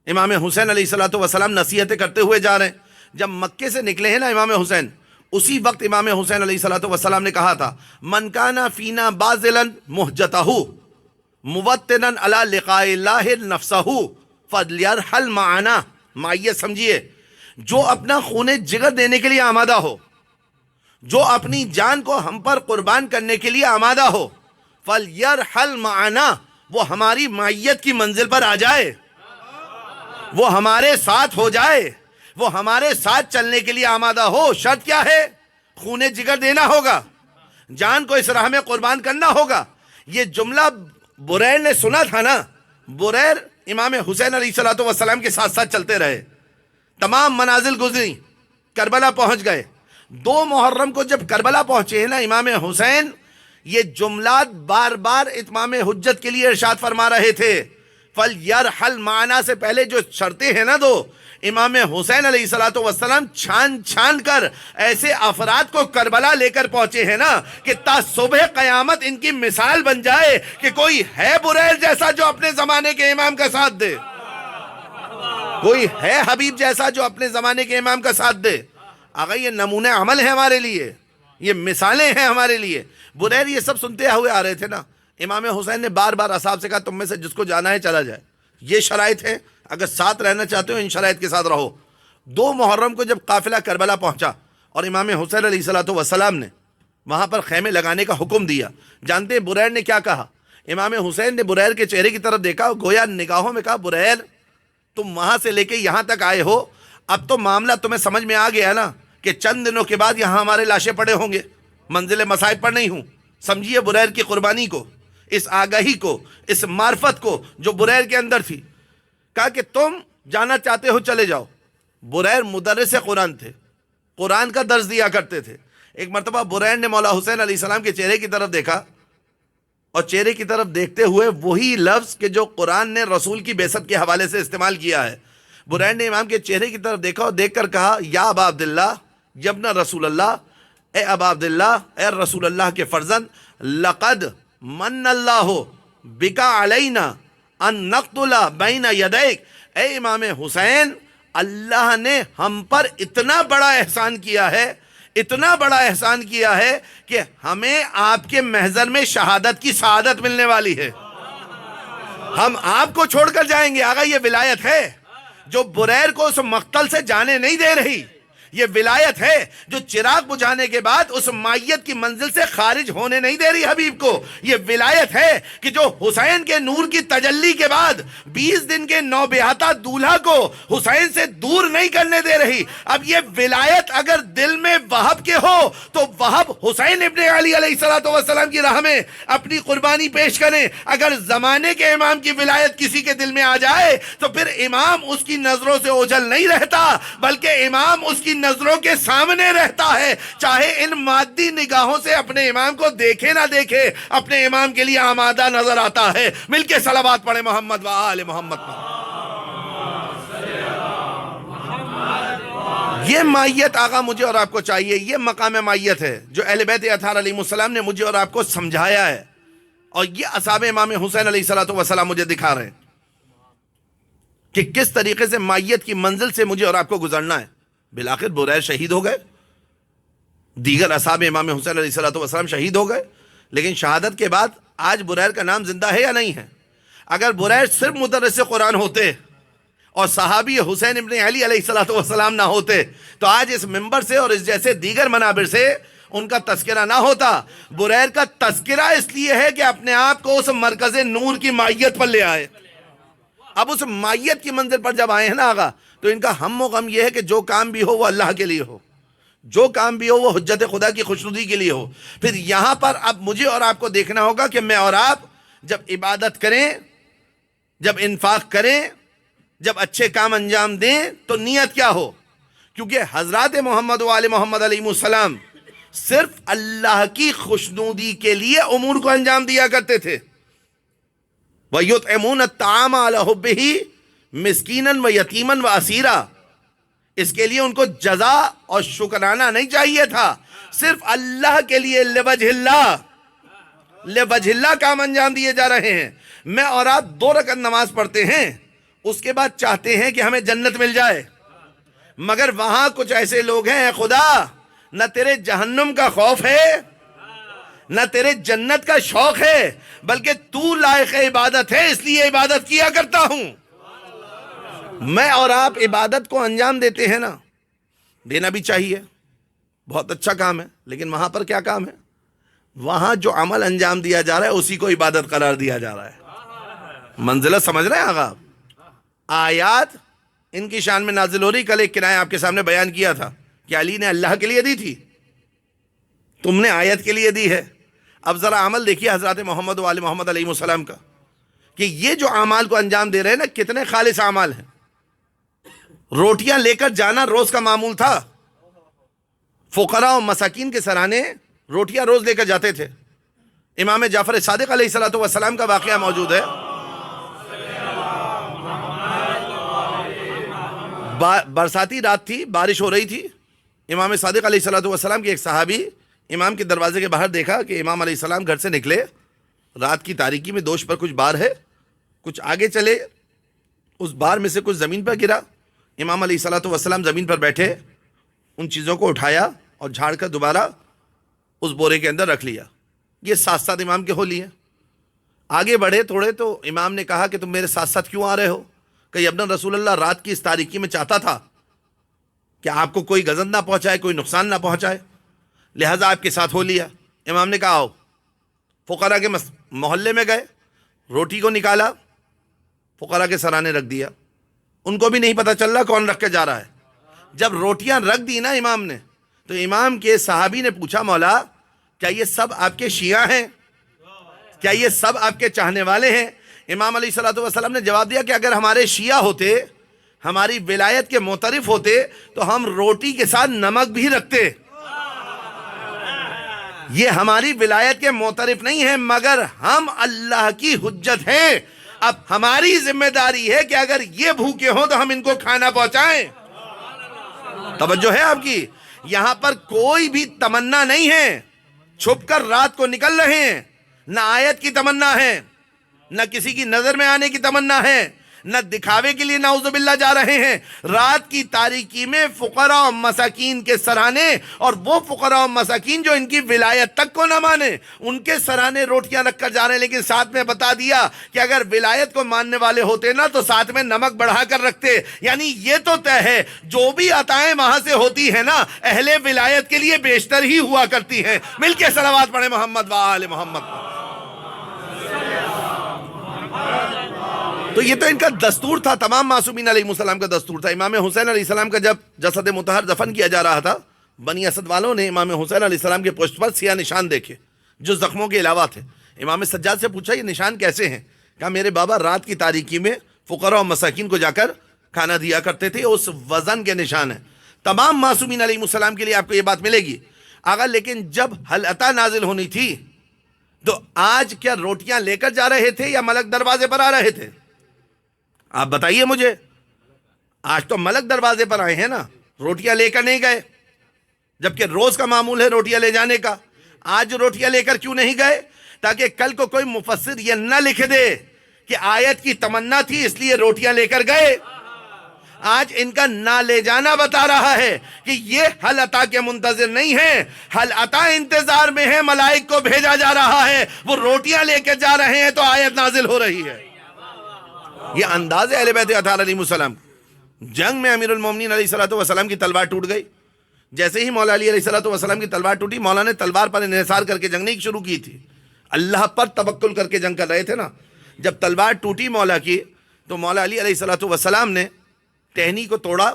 امام حسین علیہ الصلوۃ والسلام نصیحتیں کرتے ہوئے جا رہے ہیں. جب مکے سے نکلے ہیں نا امام حسین، اسی وقت امام حسین علیہ الصلوۃ والسلام نے کہا تھا، من کان فینا باذلا مہجتہ موطنا علی لقاء اللہ نفسہ فلیرحل معنا. معیت سمجھیے، جو اپنا خون جگر دینے کے لیے آمادہ ہو، جو اپنی جان کو ہم پر قربان کرنے کے لیے آمادہ ہو، فلیرحل معنا، وہ ہماری معیت کی منزل پر آ جائے، وہ ہمارے ساتھ ہو جائے، وہ ہمارے ساتھ چلنے کے لیے آمادہ ہو. شرط کیا ہے؟ خون جگر دینا ہوگا، جان کو اس راہ میں قربان کرنا ہوگا. یہ جملہ بریر نے سنا تھا نا. بریر امام حسین علیہ الصلوۃ والسلام کے ساتھ ساتھ چلتے رہے، تمام منازل گزری، کربلا پہنچ گئے. 2 محرم کو جب کربلا پہنچے ہیں نا امام حسین، یہ جملات بار بار اتمام حجت کے لیے ارشاد فرما رہے تھے. فلیرحل معنا سے پہلے جو شرطیں ہیں نا 2، امام حسین علیہ الصلوۃ والسلام چھان چھان کر ایسے افراد کو کربلا لے کر پہنچے ہیں نا کہ تا صبح قیامت ان کی مثال بن جائے کہ کوئی ہے بریر جیسا جو اپنے زمانے کے امام کا ساتھ دے، کوئی ہے حبیب جیسا جو اپنے زمانے کے امام کا ساتھ دے. آقا یہ نمونہ عمل ہے ہمارے لیے، یہ مثالیں ہیں ہمارے لیے. بریر یہ سب سنتے ہوئے آ رہے تھے نا. امام حسین نے بار بار اصحاب سے کہا، تم میں سے جس کو جانا ہے چلا جائے، یہ شرائط ہے، اگر ساتھ رہنا چاہتے ہو ان شرائط کے ساتھ رہو. 2 محرم کو جب قافلہ کربلا پہنچا اور امام حسین علیہ الصلوۃ والسلام نے وہاں پر خیمے لگانے کا حکم دیا، جانتے ہیں بریر نے کیا کہا؟ امام حسین نے بریر کے چہرے کی طرف دیکھا، گویا نگاہوں میں کہا، بریر تم وہاں سے لے کے یہاں تک آئے ہو، اب تو معاملہ تمہیں سمجھ میں آ گیا نا کہ چند دنوں کے بعد یہاں ہمارے لاشیں پڑے ہوں گے، منزل مصائب پر نہیں ہوں. سمجھیے بریر کی قربانی کو، اس آگہی کو، اس معرفت کو جو بریر کے اندر تھی. کہا کہ تم جانا چاہتے ہو چلے جاؤ. بریر مدرس قرآن تھے، قرآن کا درس دیا کرتے تھے. ایک مرتبہ بریر نے مولا حسین علیہ السلام کے چہرے کی طرف دیکھا اور چہرے کی طرف دیکھتے ہوئے وہی لفظ کہ جو قرآن نے رسول کی بعثت کے حوالے سے استعمال کیا ہے، بریر نے امام کے چہرے کی طرف دیکھا اور دیکھ کر کہا، یا ابا عبداللہ، یبن رسول اللہ، اے ابا عبداللہ، اے رسول اللہ کے فرزند، لقد من اللہ بکا علینا ان نقتل بین یدیک. اے امام حسین، اللہ نے ہم پر اتنا بڑا احسان کیا ہے، اتنا بڑا احسان کیا ہے کہ ہمیں آپ کے محضر میں شہادت کی سعادت ملنے والی ہے. ہم آپ کو چھوڑ کر جائیں گے؟ آقا یہ ولایت ہے جو بریر کو اس مقتل سے جانے نہیں دے رہی. یہ ولایت ہے جو چراغ بجھانے کے بعد اس مائیت کی منزل سے خارج ہونے نہیں دے رہی حبیب کو. یہ ولایت ہے کہ جو حسین کے نور کی تجلی کے بعد 20 دن کے نوبیاتا دولہا کو حسین سے دور نہیں کرنے دے رہی. اب یہ ولایت اگر دل میں وہب کے ہو تو وہب حسین ابن علی علیہ السلام کی راہ میں اپنی قربانی پیش کریں. اگر زمانے کے امام کی ولایت کسی کے دل میں آ جائے تو پھر امام اس کی نظروں سے اوجھل نہیں رہتا، بلکہ امام اس کی نظروں کے سامنے رہتا ہے. چاہے ان مادی نگاہوں سے اپنے امام کو دیکھے نہ دیکھے، اپنے امام کے لیے آمادہ نظر آتا ہے. مل کے صلوات پڑھیں محمد و آل محمد پر. یہ مائیت آقا مجھے اور آپ کو چاہیے. یہ مقام مائیت ہے جو اہل بیت اطہار علیہ السلام نے مجھے اور آپ کو سمجھایا ہے، اور یہ اصحاب امام حسین علیہ السلام مجھے دکھا رہے ہیں کہ کس طریقے سے مائیت کی منزل سے مجھے اور آپ کو گزرنا ہے. بالآخر بریر شہید ہو گئے، دیگر اصحاب امام حسین علیہ السلام شہید ہو گئے، لیکن شہادت کے بعد آج بریر کا نام زندہ ہے یا نہیں ہے؟ اگر بریر صرف مدرس قرآن ہوتے اور صحابی حسین ابن علی علیہ السلام نہ ہوتے تو آج اس منبر سے اور اس جیسے دیگر منابر سے ان کا تذکرہ نہ ہوتا. بریر کا تذکرہ اس لیے ہے کہ اپنے آپ کو اس مرکز نور کی مائیت پر لے آئے. اب اس مائیت کی منزل پر جب آئے ہیں نا آقا، تو ان کا ہم و غم یہ ہے کہ جو کام بھی ہو وہ اللہ کے لیے ہو، جو کام بھی ہو وہ حجت خدا کی خوشنودی کے لیے ہو. پھر یہاں پر اب مجھے اور آپ کو دیکھنا ہوگا کہ میں اور آپ جب عبادت کریں، جب انفاق کریں، جب اچھے کام انجام دیں تو نیت کیا ہو. کیونکہ حضرات محمد و آل محمد علیہ السلام صرف اللہ کی خوشنودی کے لیے امور کو انجام دیا کرتے تھے. وَيُطْعِمُونَ الطَّعَامَ عَلَى حُبِّهِ مِسْكِينًا وَيَتِيمًا وَأَسِيرًا. اس کے لیے ان کو جزا اور شکرانہ نہیں چاہیے تھا، صرف اللہ کے لیے لوجہ اللہ کام انجام دیے جا رہے ہیں. میں اور آپ 2 رکعت نماز پڑھتے ہیں، اس کے بعد چاہتے ہیں کہ ہمیں جنت مل جائے، مگر وہاں کچھ ایسے لوگ ہیں، اے خدا نہ تیرے جہنم کا خوف ہے نہ تیرے جنت کا شوق ہے، بلکہ تو لائق عبادت ہے اس لیے عبادت کیا کرتا ہوں. میں اور آپ عبادت کو انجام دیتے ہیں نا، دینا بھی چاہیے، بہت اچھا کام ہے، لیکن وہاں پر کیا کام ہے؟ وہاں جو عمل انجام دیا جا رہا ہے اسی کو عبادت قرار دیا جا رہا ہے. منزلت سمجھ رہے ہیں آقا؟ آیات ان کی شان میں نازل ہو رہی. کل ایک کنایہ آپ کے سامنے بیان کیا تھا کہ علی نے اللہ کے لیے دی تھی، تم نے آیت کے لیے دی ہے. اب ذرا عمل دیکھیے حضرات محمد و آل محمد علیہ السلام کا، کہ یہ جو اعمال کو انجام دے رہے ہیں نا کتنے خالص اعمال ہیں. روٹیاں لے کر جانا روز کا معمول تھا. فقراء و مساکین کے سرانے روٹیاں روز لے کر جاتے تھے. امام جعفر صادق علیہ السلام کا واقعہ موجود ہے. برساتی رات تھی، بارش ہو رہی تھی. امام صادق علیہ السلام کے ایک صحابی امام کے دروازے کے باہر دیکھا کہ امام علیہ السلام گھر سے نکلے، رات کی تاریکی میں دوش پر کچھ بار ہے، کچھ آگے چلے، اس بار میں سے کچھ زمین پر گرا. امام علیہ السلام زمین پر بیٹھے، ان چیزوں کو اٹھایا اور جھاڑ کر دوبارہ اس بورے کے اندر رکھ لیا. یہ ساتھ ساتھ امام کے ہو لیے. آگے بڑھے تھوڑے تو امام نے کہا کہ تم میرے ساتھ ساتھ کیوں آ رہے ہو؟ کہ ابن رسول اللہ رات کی اس تاریکی میں چاہتا تھا کہ آپ کو کوئی غضب نہ پہنچائے، کوئی نقصان نہ پہنچائے، لہذا آپ کے ساتھ ہو لیا. امام نے کہا آؤ. فقراء کے محلے میں گئے، روٹی کو نکالا، فقراء کے سرانے رکھ دیا. ان کو بھی نہیں پتہ چل رہا کون رکھ کے جا رہا ہے. جب روٹیاں رکھ دی نا امام نے، تو امام کے صحابی نے پوچھا مولا کیا یہ سب آپ کے شیعہ ہیں؟ کیا یہ سب آپ کے چاہنے والے ہیں؟ امام علیہ السلام نے جواب دیا کہ اگر ہمارے شیعہ ہوتے، ہماری ولایت کے معترف ہوتے تو ہم روٹی کے ساتھ نمک بھی رکھتے. یہ ہماری ولایت کے معترف نہیں ہیں، مگر ہم اللہ کی حجت ہیں. اب ہماری ذمہ داری ہے کہ اگر یہ بھوکے ہوں تو ہم ان کو کھانا پہنچائیں. توجہ ہے آپ کی؟ یہاں پر کوئی بھی تمنا نہیں ہے. چھپ کر رات کو نکل رہے ہیں، نہ آیت کی تمنا ہے، نہ کسی کی نظر میں آنے کی تمنا ہے، نہ دکھاوے کے لیے نعوذ باللہ جا رہے ہیں. رات کی تاریکی میں فقراء و مساکین کے سرانے، اور وہ فقراء و مساکین جو ان کی ولایت تک کو نہ مانے، ان کے سرانے روٹیاں رکھ کر جا رہے ہیں. لیکن ساتھ میں بتا دیا کہ اگر ولایت کو ماننے والے ہوتے نا تو ساتھ میں نمک بڑھا کر رکھتے. یعنی یہ تو طے ہے جو بھی عطائیں وہاں سے ہوتی ہیں نا اہل ولایت کے لیے بیشتر ہی ہوا کرتی ہیں. مل کے صلوات پڑھیں محمد و آل محمد. تو یہ تو ان کا دستور تھا، تمام معصومین علیہ السلام کا دستور تھا. امام حسین علیہ السلام کا جب جسد مطہر دفن کیا جا رہا تھا، بنی اسد والوں نے امام حسین علیہ السلام کے پشت پر سیاہ نشان دیکھے جو زخموں کے علاوہ تھے. امام سجاد سے پوچھا یہ نشان کیسے ہیں؟ کہا میرے بابا رات کی تاریکی میں فقراء و مساکین کو جا کر کھانا دیا کرتے تھے، اس وزن کے نشان ہیں. تمام معصومین علیہ السلام کے لیے آپ کو یہ بات ملے گی. آقا لیکن جب حل عطا نازل ہونی تھی تو آج کیا روٹیاں لے کر جا رہے تھے یا ملک دروازے پر آ رہے تھے؟ آپ بتائیے مجھے. آج تو ملک دروازے پر آئے ہیں نا، روٹیاں لے کر نہیں گئے، جبکہ روز کا معمول ہے روٹیاں لے جانے کا. آج روٹیاں لے کر کیوں نہیں گئے؟ تاکہ کل کو کوئی مفسر یہ نہ لکھ دے کہ آیت کی تمنا تھی اس لیے روٹیاں لے کر گئے. آج ان کا نہ لے جانا بتا رہا ہے کہ یہ حل عطا کے منتظر نہیں ہیں، حل عطا انتظار میں ہے. ملائک کو بھیجا جا رہا ہے، وہ روٹیاں لے کے جا رہے ہیں تو آیت نازل ہو رہی ہے. یہ انداز ہے اہل بیت اطہار علیہ السلام. جنگ میں امیر المومنین علیہ السلام کی تلوار ٹوٹ گئی. جیسے ہی مولا علی علیہ السلام کی تلوار ٹوٹی، مولا نے تلوار پر انحصار کر کے جنگ نہیں شروع کی تھی، اللہ پر توکل کر کے جنگ کر رہے تھے نا. جب تلوار ٹوٹی مولا کی تو مولا علی علیہ السلام نے ٹہنی کو توڑا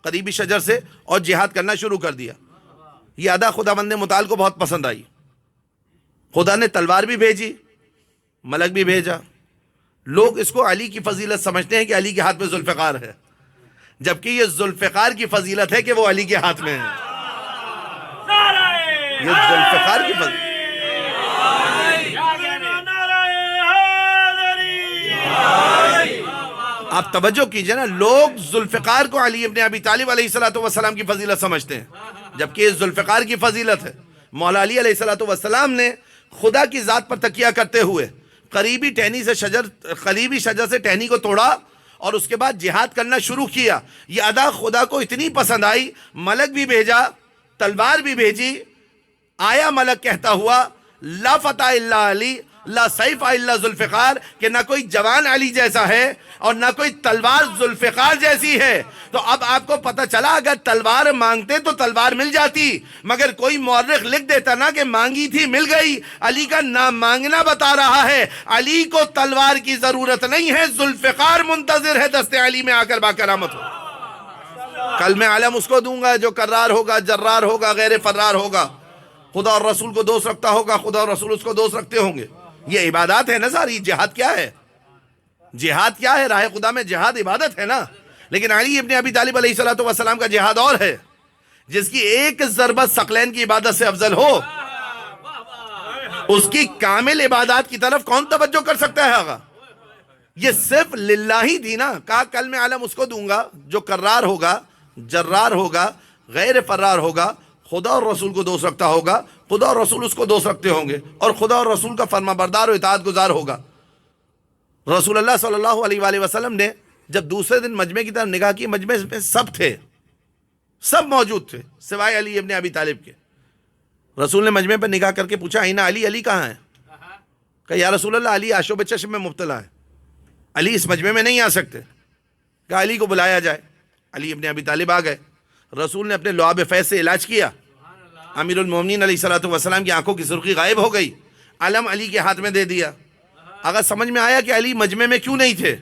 قریبی شجر سے اور جہاد کرنا شروع کر دیا. یہ ادا خداوند متعال کو بہت پسند آئی. خدا نے تلوار بھی بھیجی، ملک بھی بھیجا. لوگ اس کو علی کی فضیلت سمجھتے ہیں کہ علی کے ہاتھ میں ذوالفقار ہے، جبکہ یہ ذوالفقار کی فضیلت ہے کہ وہ علی کے ہاتھ میں ہے. یہ ذوالفقار کی فضیلت. آپ توجہ کیجئے نا، لوگ ذوالفقار کو علی ابن ابی طالب علیہ السلام کی فضیلت سمجھتے ہیں، جبکہ یہ ذوالفقار کی فضیلت ہے. مولا علی علیہ السلام نے خدا کی ذات پر تکیہ کرتے ہوئے قریبی شجر سے ٹہنی کو توڑا اور اس کے بعد جہاد کرنا شروع کیا. یہ ادا خدا کو اتنی پسند آئی، ملک بھی بھیجا، تلوار بھی بھیجی. آیا ملک کہتا ہوا لا فتح الا علی لا سیف الا ذوالفقار، کہ نہ کوئی جوان علی جیسا ہے اور نہ کوئی تلوار ذوالفقار جیسی ہے. تو اب آپ کو پتہ چلا اگر تلوار مانگتے تو تلوار مل جاتی، مگر کوئی مورخ لکھ دیتا نا کہ مانگی تھی مل گئی. علی کا نام مانگنا بتا رہا ہے علی کو تلوار کی ضرورت نہیں ہے، ذوالفقار منتظر ہے دست علی میں آ کر باکرامت ہو. کل میں علم اس کو دوں گا جو کرار ہوگا، جرار ہوگا، غیر فرار ہوگا، خدا اور رسول کو دوست رکھتا ہوگا، خدا اور رسول اس کو دوست رکھتے ہوں گے. یہ عبادات ہے نا ساری. جہاد کیا ہے؟ جہاد کیا ہے؟ راہ خدا میں جہاد عبادت ہے نا. لیکن علی ابن ابی طالب علیہ السلام کا جہاد اور ہے، جس کی ایک ضربت ثقلین کی عبادت سے افضل ہو. اس کی کامل عبادات کی طرف کون توجہ کر سکتا ہے آقا؟ یہ صرف للہ ہی تھی نا. کہا کل میں علم اس کو دوں گا جو کرار ہوگا، جرار ہوگا، غیر فرار ہوگا، خدا اور رسول کو دوست رکھتا ہوگا، خدا اور رسول اس کو دوست رکھتے ہوں گے، اور خدا اور رسول کا فرما بردار و اطاعت گزار ہوگا. رسول اللہ صلی اللہ علیہ وآلہ وسلم نے جب دوسرے دن مجمع کی طرف نگاہ کی، مجمع میں سب تھے، سب موجود تھے سوائے علی ابن ابی طالب کے. رسول نے مجمع پر نگاہ کر کے پوچھا اینا علی، علی کہاں ہے؟ کہا یا رسول اللہ علی آشوب چشم میں مبتلا ہے، علی اس مجمع میں نہیں آ سکتے. کہا علی کو بلایا جائے. علی ابن ابی طالب آ گئے. رسول نے اپنے لعاب فیض سے علاج کیا. امیر المومنین علیہ السلام کی آنکھوں کی سرخی غائب ہو گئی. علم علی کے ہاتھ میں دے دیا. اگر سمجھ میں آیا کہ علی مجمع میں کیوں نہیں تھے؟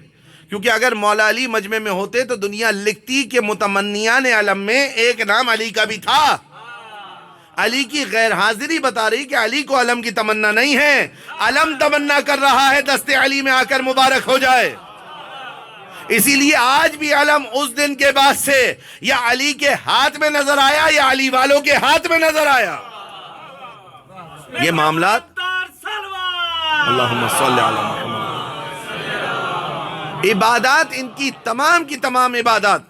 کیونکہ اگر مولا علی مجمع میں ہوتے تو دنیا لکھتی کہ متمنیان علم میں ایک نام علی کا بھی تھا. علی کی غیر حاضری بتا رہی کہ علی کو علم کی تمنا نہیں ہے، علم تمنا کر رہا ہے دست علی میں آ کر مبارک ہو جائے. اسی لیے آج بھی علم اس دن کے بعد سے یا علی کے ہاتھ میں نظر آیا یا علی والوں کے ہاتھ میں نظر آیا. یہ معاملات اللہم صلی علی محمد. عبادات ان کی تمام عبادات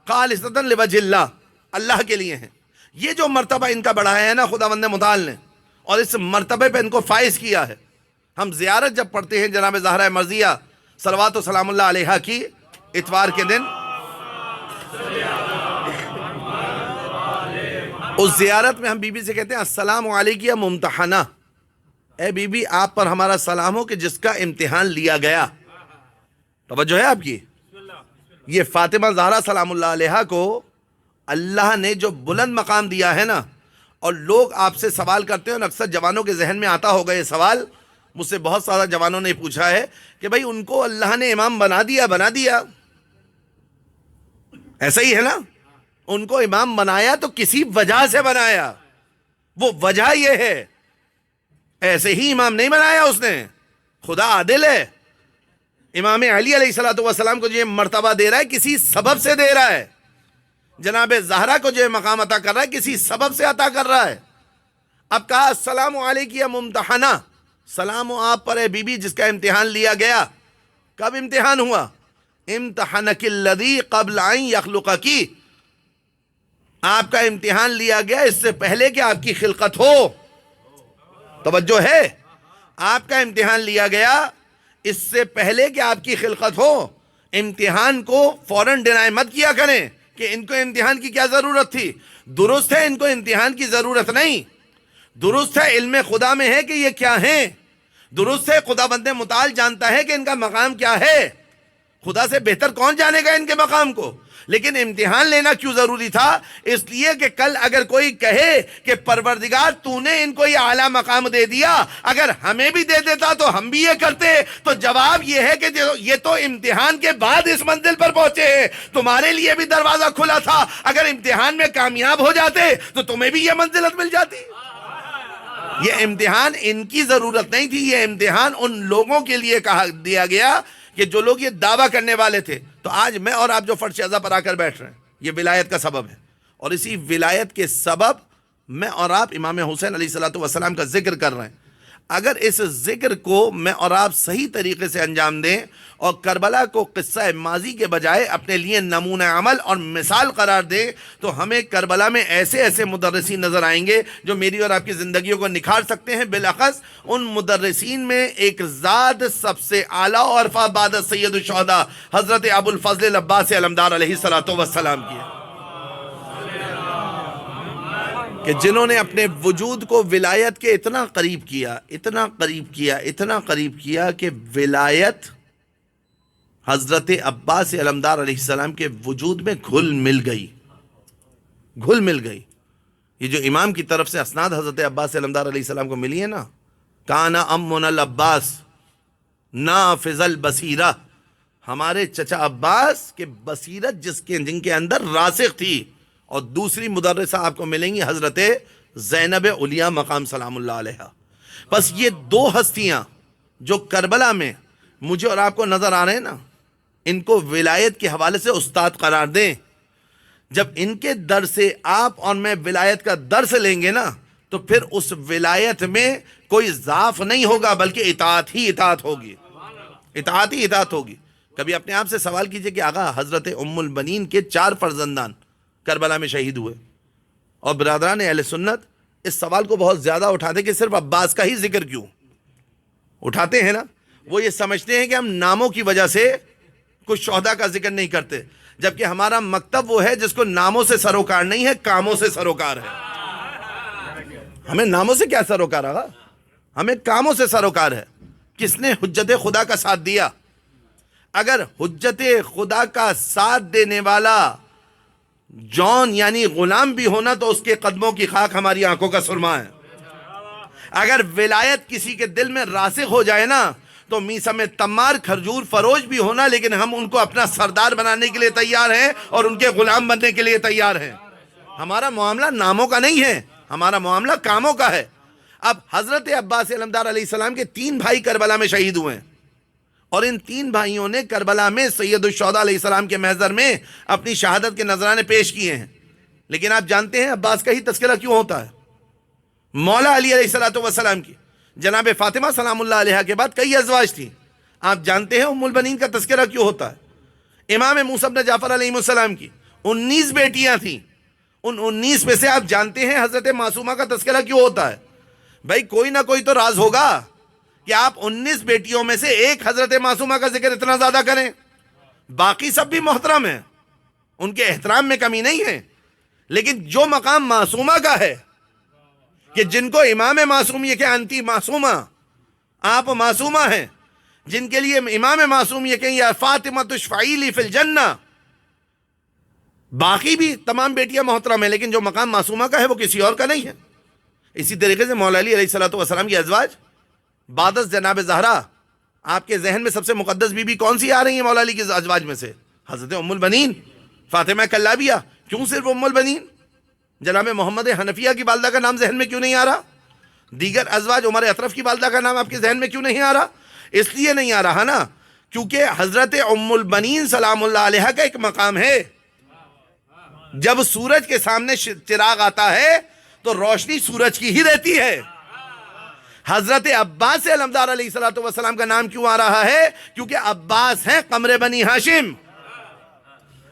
خالصۃ لوجہ اللہ، اللہ کے لیے ہیں. یہ جو مرتبہ ان کا بڑھایا ہے نا خداوند متعال نے، اور اس مرتبے پہ ان کو فائز کیا ہے. ہم زیارت جب پڑھتے ہیں جناب زہرہ مرضیہ صلوات و سلام اللہ علیہا کی، اتوار کے دن اس زیارت میں ہم بی بی سے کہتے ہیں السلام علیکم یا ممتحنہ، اے بی بی آپ پر ہمارا سلام ہو کہ جس کا امتحان لیا گیا۔ توجہ ہے آپ کی؟ یہ فاطمہ زہرا سلام اللہ علیہا کو اللہ نے جو بلند مقام دیا ہے نا، اور لوگ آپ سے سوال کرتے ہیں، اور اکثر جوانوں کے ذہن میں آتا ہوگا یہ سوال، مجھ سے بہت سارا جوانوں نے پوچھا ہے کہ بھائی ان کو اللہ نے امام بنا دیا، ایسا ہی ہے نا؟ ان کو امام بنایا تو کسی وجہ سے بنایا، وہ وجہ یہ ہے، ایسے ہی امام نہیں بنایا اس نے، خدا عادل ہے۔ امام علی علیہ الصلوۃ والسلام کو جو مرتبہ دے رہا ہے کسی سبب سے دے رہا ہے، جناب زہرا کو جو مقام عطا کر رہا ہے کسی سبب سے عطا کر رہا ہے۔ اب کہا السلام علیکم یا ممتحنہ، سلام ہو آپ پر اے بی بی جس کا امتحان لیا گیا۔ کب امتحان ہوا؟ امتحنک الذی قبل ان یخلقک، آپ کا امتحان لیا گیا اس سے پہلے کہ آپ کی خلقت ہو۔ توجہ ہے؟ آپ کا امتحان لیا گیا اس سے پہلے کہ آپ کی خلقت ہو۔ امتحان کو فوراً ڈینائی مت کیا کریں کہ ان کو امتحان کی کیا ضرورت تھی۔ درست ہے ان کو امتحان کی ضرورت نہیں، درست ہے علم خدا میں ہے کہ یہ کیا ہیں، درست ہے خدا بند متعال جانتا ہے کہ ان کا مقام کیا ہے، خدا سے بہتر کون جانے گا ان کے مقام کو، لیکن امتحان لینا کیوں ضروری تھا؟ اس لیے کہ کل اگر کوئی کہے کہ پروردگار تو نے ان کو یہ اعلیٰ مقام دے دیا، اگر ہمیں بھی دے دیتا تو ہم بھی یہ کرتے، تو جواب یہ ہے کہ یہ تو امتحان کے بعد اس منزل پر پہنچے ہیں، تمہارے لیے بھی دروازہ کھلا تھا، اگر امتحان میں کامیاب ہو جاتے تو تمہیں بھی یہ منزلت مل جاتی۔ یہ امتحان ان کی ضرورت نہیں تھی، یہ امتحان ان لوگوں کے لیے کہا دیا گیا کہ جو لوگ یہ دعویٰ کرنے والے تھے۔ تو آج میں اور آپ جو فرش اعضا پر آ کر بیٹھ رہے ہیں یہ ولایت کا سبب ہے، اور اسی ولایت کے سبب میں اور آپ امام حسین علیہ الصلوۃ والسلام کا ذکر کر رہے ہیں۔ اگر اس ذکر کو میں اور آپ صحیح طریقے سے انجام دیں اور کربلا کو قصہ ماضی کے بجائے اپنے لیے نمونہ عمل اور مثال قرار دیں تو ہمیں کربلا میں ایسے ایسے مدرسین نظر آئیں گے جو میری اور آپ کی زندگیوں کو نکھار سکتے ہیں۔ بالاخص ان مدرسین میں ایک ذات سب سے اعلیٰ اور بعد سید الشہداء حضرت ابو الفضل العباس علمدار علیہ الصلوۃ والسلام کی ہے، کہ جنہوں نے اپنے وجود کو ولایت کے اتنا قریب کیا کہ ولایت حضرت عباس علمدار علیہ السلام کے وجود میں گھل مل گئی۔ یہ جو امام کی طرف سے اسناد حضرت عباس علمدار علیہ السلام کو ملی ہے نا، کانا امنا العباس نافذ البصیرہ، ہمارے چچا عباس کے بصیرت جن کے اندر راسخ تھی۔ اور دوسری مدرسہ آپ کو ملیں گی حضرت زینب علیہ مقام سلام اللہ علیہ۔ بس یہ دو ہستیاں جو کربلا میں مجھے اور آپ کو نظر آ رہے ہیں نا، ان کو ولایت کے حوالے سے استاد قرار دیں۔ جب ان کے در سے آپ اور میں ولایت کا درس لیں گے نا تو پھر اس ولایت میں کوئی ضعف نہیں ہوگا بلکہ اطاعت ہی اطاعت ہوگی۔ کبھی اپنے آپ سے سوال کیجئے کہ آقا حضرت ام البنین کے 4 فرزندان کربلا میں شہید ہوئے، اور برادران اہل سنت اس سوال کو بہت زیادہ اٹھاتے کہ صرف عباس کا ہی ذکر کیوں اٹھاتے ہیں نا؟ وہ یہ سمجھتے ہیں کہ ہم ناموں کی وجہ سے کچھ شہداء کا ذکر نہیں کرتے، جبکہ ہمارا مکتب وہ ہے جس کو ناموں سے سروکار نہیں ہے، کاموں سے سروکار ہے۔ ہمیں ناموں سے کیا سروکار آگا، ہمیں کاموں سے سروکار ہے۔ کس نے حجت خدا کا ساتھ دیا؟ اگر حجت خدا کا ساتھ دینے والا جون یعنی غلام بھی ہونا تو اس کے قدموں کی خاک ہماری آنکھوں کا سرما ہے۔ اگر ولایت کسی کے دل میں راسخ ہو جائے نا تو میثم تمار کھجور فروش بھی ہونا، لیکن ہم ان کو اپنا سردار بنانے کے لیے تیار ہیں اور ان کے غلام بننے کے لیے تیار ہیں۔ ہمارا معاملہ ناموں کا نہیں ہے، ہمارا معاملہ کاموں کا ہے۔ اب حضرت عباس علمدار علیہ السلام کے 3 بھائی کربلا میں شہید ہوئے ہیں، اور ان 3 بھائیوں نے کربلا میں سید الشہداء علیہ السلام کے محضر میں اپنی شہادت کے نذرانے پیش کیے ہیں۔ لیکن آپ جانتے ہیں عباس کا ہی تذکرہ کیوں ہوتا ہے؟ مولا علی علیہ الصلوۃ والسلام کی جناب فاطمہ سلام اللہ علیہ کے بعد کئی ازواج تھیں۔ آپ جانتے ہیں ام البنین کا تذکرہ کیوں ہوتا ہے؟ امام موسیٰ بن جعفر علیہ السلام کی 19 بیٹیاں تھیں، ان 19 میں سے آپ جانتے ہیں حضرت معصومہ کا تذکرہ کیوں ہوتا ہے؟ بھائی کوئی نہ کوئی تو راز ہوگا کہ آپ 19 بیٹیوں میں سے ایک حضرت معصومہ کا ذکر اتنا زیادہ کریں۔ باقی سب بھی محترم ہیں، ان کے احترام میں کمی نہیں ہے، لیکن جو مقام معصومہ کا ہے کہ جن کو امام معصوم یہ کہ انتی معصومہ، آپ معصومہ ہیں، جن کے لیے امام معصوم یہ کہ یا فاطمہ تشفعی لی فی الجنہ، باقی بھی تمام بیٹیاں محترم ہیں، لیکن جو مقام معصومہ کا ہے وہ کسی اور کا نہیں ہے۔ اسی طریقے سے مولا علی علیہ السلام کی ازواج بعد از جناب زہرا، آپ کے ذہن میں سب سے مقدس بی بی کون سی آ رہی ہیں مولا علی کی ازواج میں سے؟ حضرت ام البنین فاطمہ کلابیہ۔ کیوں صرف ام البنین؟ جناب محمد حنفیہ کی والدہ کا نام ذہن میں کیوں نہیں آ رہا؟ دیگر ازواج عمر اطرف کی والدہ کا نام آپ کے ذہن میں کیوں نہیں آ رہا؟ اس لیے نہیں آ رہا نا کیونکہ حضرت ام البنین سلام اللہ علیہا کا ایک مقام ہے، جب سورج کے سامنے چراغ آتا ہے تو روشنی سورج کی ہی رہتی ہے۔ حضرت عباس علمدار علیہ السلام کا نام کیوں آ رہا ہے؟ کیونکہ عباس ہیں قمر بنی ہاشم،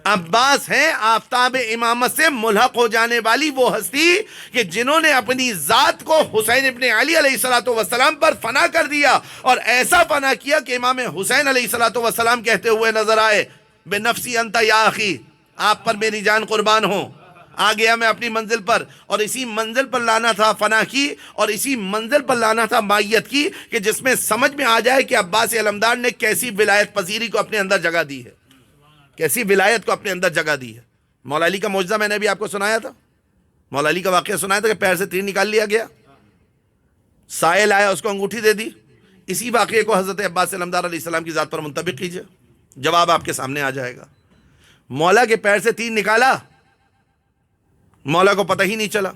عباس ہیں آفتاب امامت سے ملحق ہو جانے والی وہ ہستی کہ جنہوں نے اپنی ذات کو حسین ابن علی علیہ السلام پر فنا کر دیا، اور ایسا فنا کیا کہ امام حسین علیہ السلام کہتے ہوئے نظر آئے بے نفسی انت یا اخی، آپ پر میری جان قربان ہو، آ گیا میں اپنی منزل پر، اور اسی منزل پر لانا تھا فنا کی، اور اسی منزل پر لانا تھا مائیت کی، کہ جس میں سمجھ میں آ جائے کہ عباس علمدار نے کیسی ولایت پذیری کو اپنے اندر جگہ دی ہے، کیسی ولایت کو اپنے اندر جگہ دی ہے۔ مولا علی کا معجزہ میں نے بھی آپ کو سنایا تھا، مولا علی کا واقعہ سنایا تھا کہ پیر سے تیر نکال لیا گیا، سائل آیا اس کو انگوٹھی دے دی۔ اسی واقعے کو حضرت عباس علمدار علیہ السلام کی ذات پر منطبق کیجئے، جواب آپ کے سامنے آ جائے گا۔ مولا کے پیر سے تیر نکالا، مولا کو پتہ ہی نہیں چلا،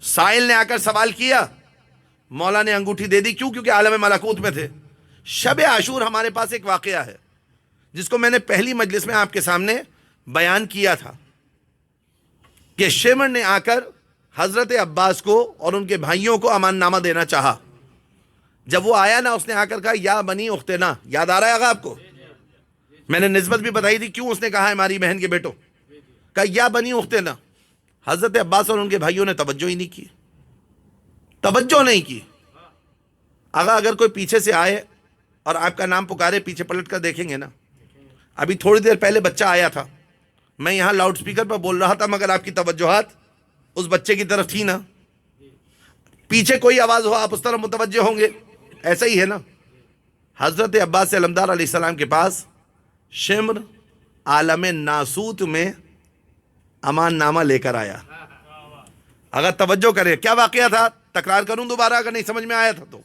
سائل نے آ کر سوال کیا، مولا نے انگوٹھی دے دی۔ کیوں؟ کیونکہ عالم ملکوت میں تھے۔ شب عاشور ہمارے پاس ایک واقعہ ہے جس کو میں نے پہلی مجلس میں آپ کے سامنے بیان کیا تھا کہ شمر نے آ کر حضرت عباس کو اور ان کے بھائیوں کو امان نامہ دینا چاہا۔ جب وہ آیا نا، اس نے آ کر کہا یا بنی اختنا، یاد آ رہا ہے آپ کو؟ میں نے نسبت بھی بتائی تھی کیوں اس نے کہا ہماری بہن کے بیٹوں، کہا یا بنی اختنا۔ حضرت عباس اور ان کے بھائیوں نے توجہ ہی نہیں کی، توجہ نہیں کی۔ اگر کوئی پیچھے سے آئے اور آپ کا نام پکارے، پیچھے پلٹ کر دیکھیں گے نا، ابھی تھوڑی دیر پہلے بچہ آیا تھا، میں یہاں لاؤڈ سپیکر پر بول رہا تھا، مگر آپ کی توجہات اس بچے کی طرف تھی نا۔ پیچھے کوئی آواز ہو آپ اس طرف متوجہ ہوں گے، ایسا ہی ہے نا۔ حضرت عباس علمدار علیہ السلام کے پاس شمر عالم ناسوت میں امان نامہ لے کر آیا۔ اگر توجہ کریں کیا واقعہ تھا، تکرار کروں دوبارہ اگر نہیں سمجھ میں آیا تھا تو۔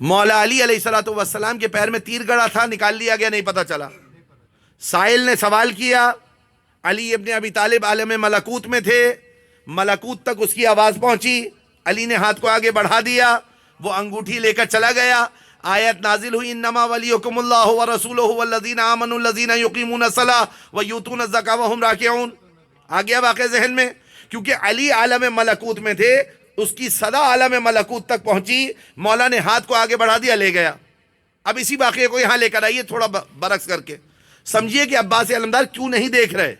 مولا علی علیہ السلام کے پیر میں تیر گڑا تھا، نکال لیا گیا، نہیں پتہ چلا۔ سائل نے سوال کیا، علی ابن ابی طالب عالم ملکوت میں تھے، ملکوت تک اس کی آواز پہنچی، علی نے ہاتھ کو آگے بڑھا دیا، وہ انگوٹھی لے کر چلا گیا۔ آیت نازل ہوئی انما ولیکم اللہ ورسولہ والذین آمنوا الذین یقیمون الصلاۃ ویؤتون الزکاۃ وہم راکعون۔ آ گیا واقعہ ذہن میں؟ کیونکہ علی عالم ملکوت میں تھے، اس کی صدا عالم ملکوت تک پہنچی، مولا نے ہاتھ کو آگے بڑھا دیا، لے گیا۔ اب اسی واقعے کو یہاں لے کر آئیے تھوڑا برعکس کر کے، سمجھیے کہ عباس علمدار کیوں نہیں دیکھ رہے،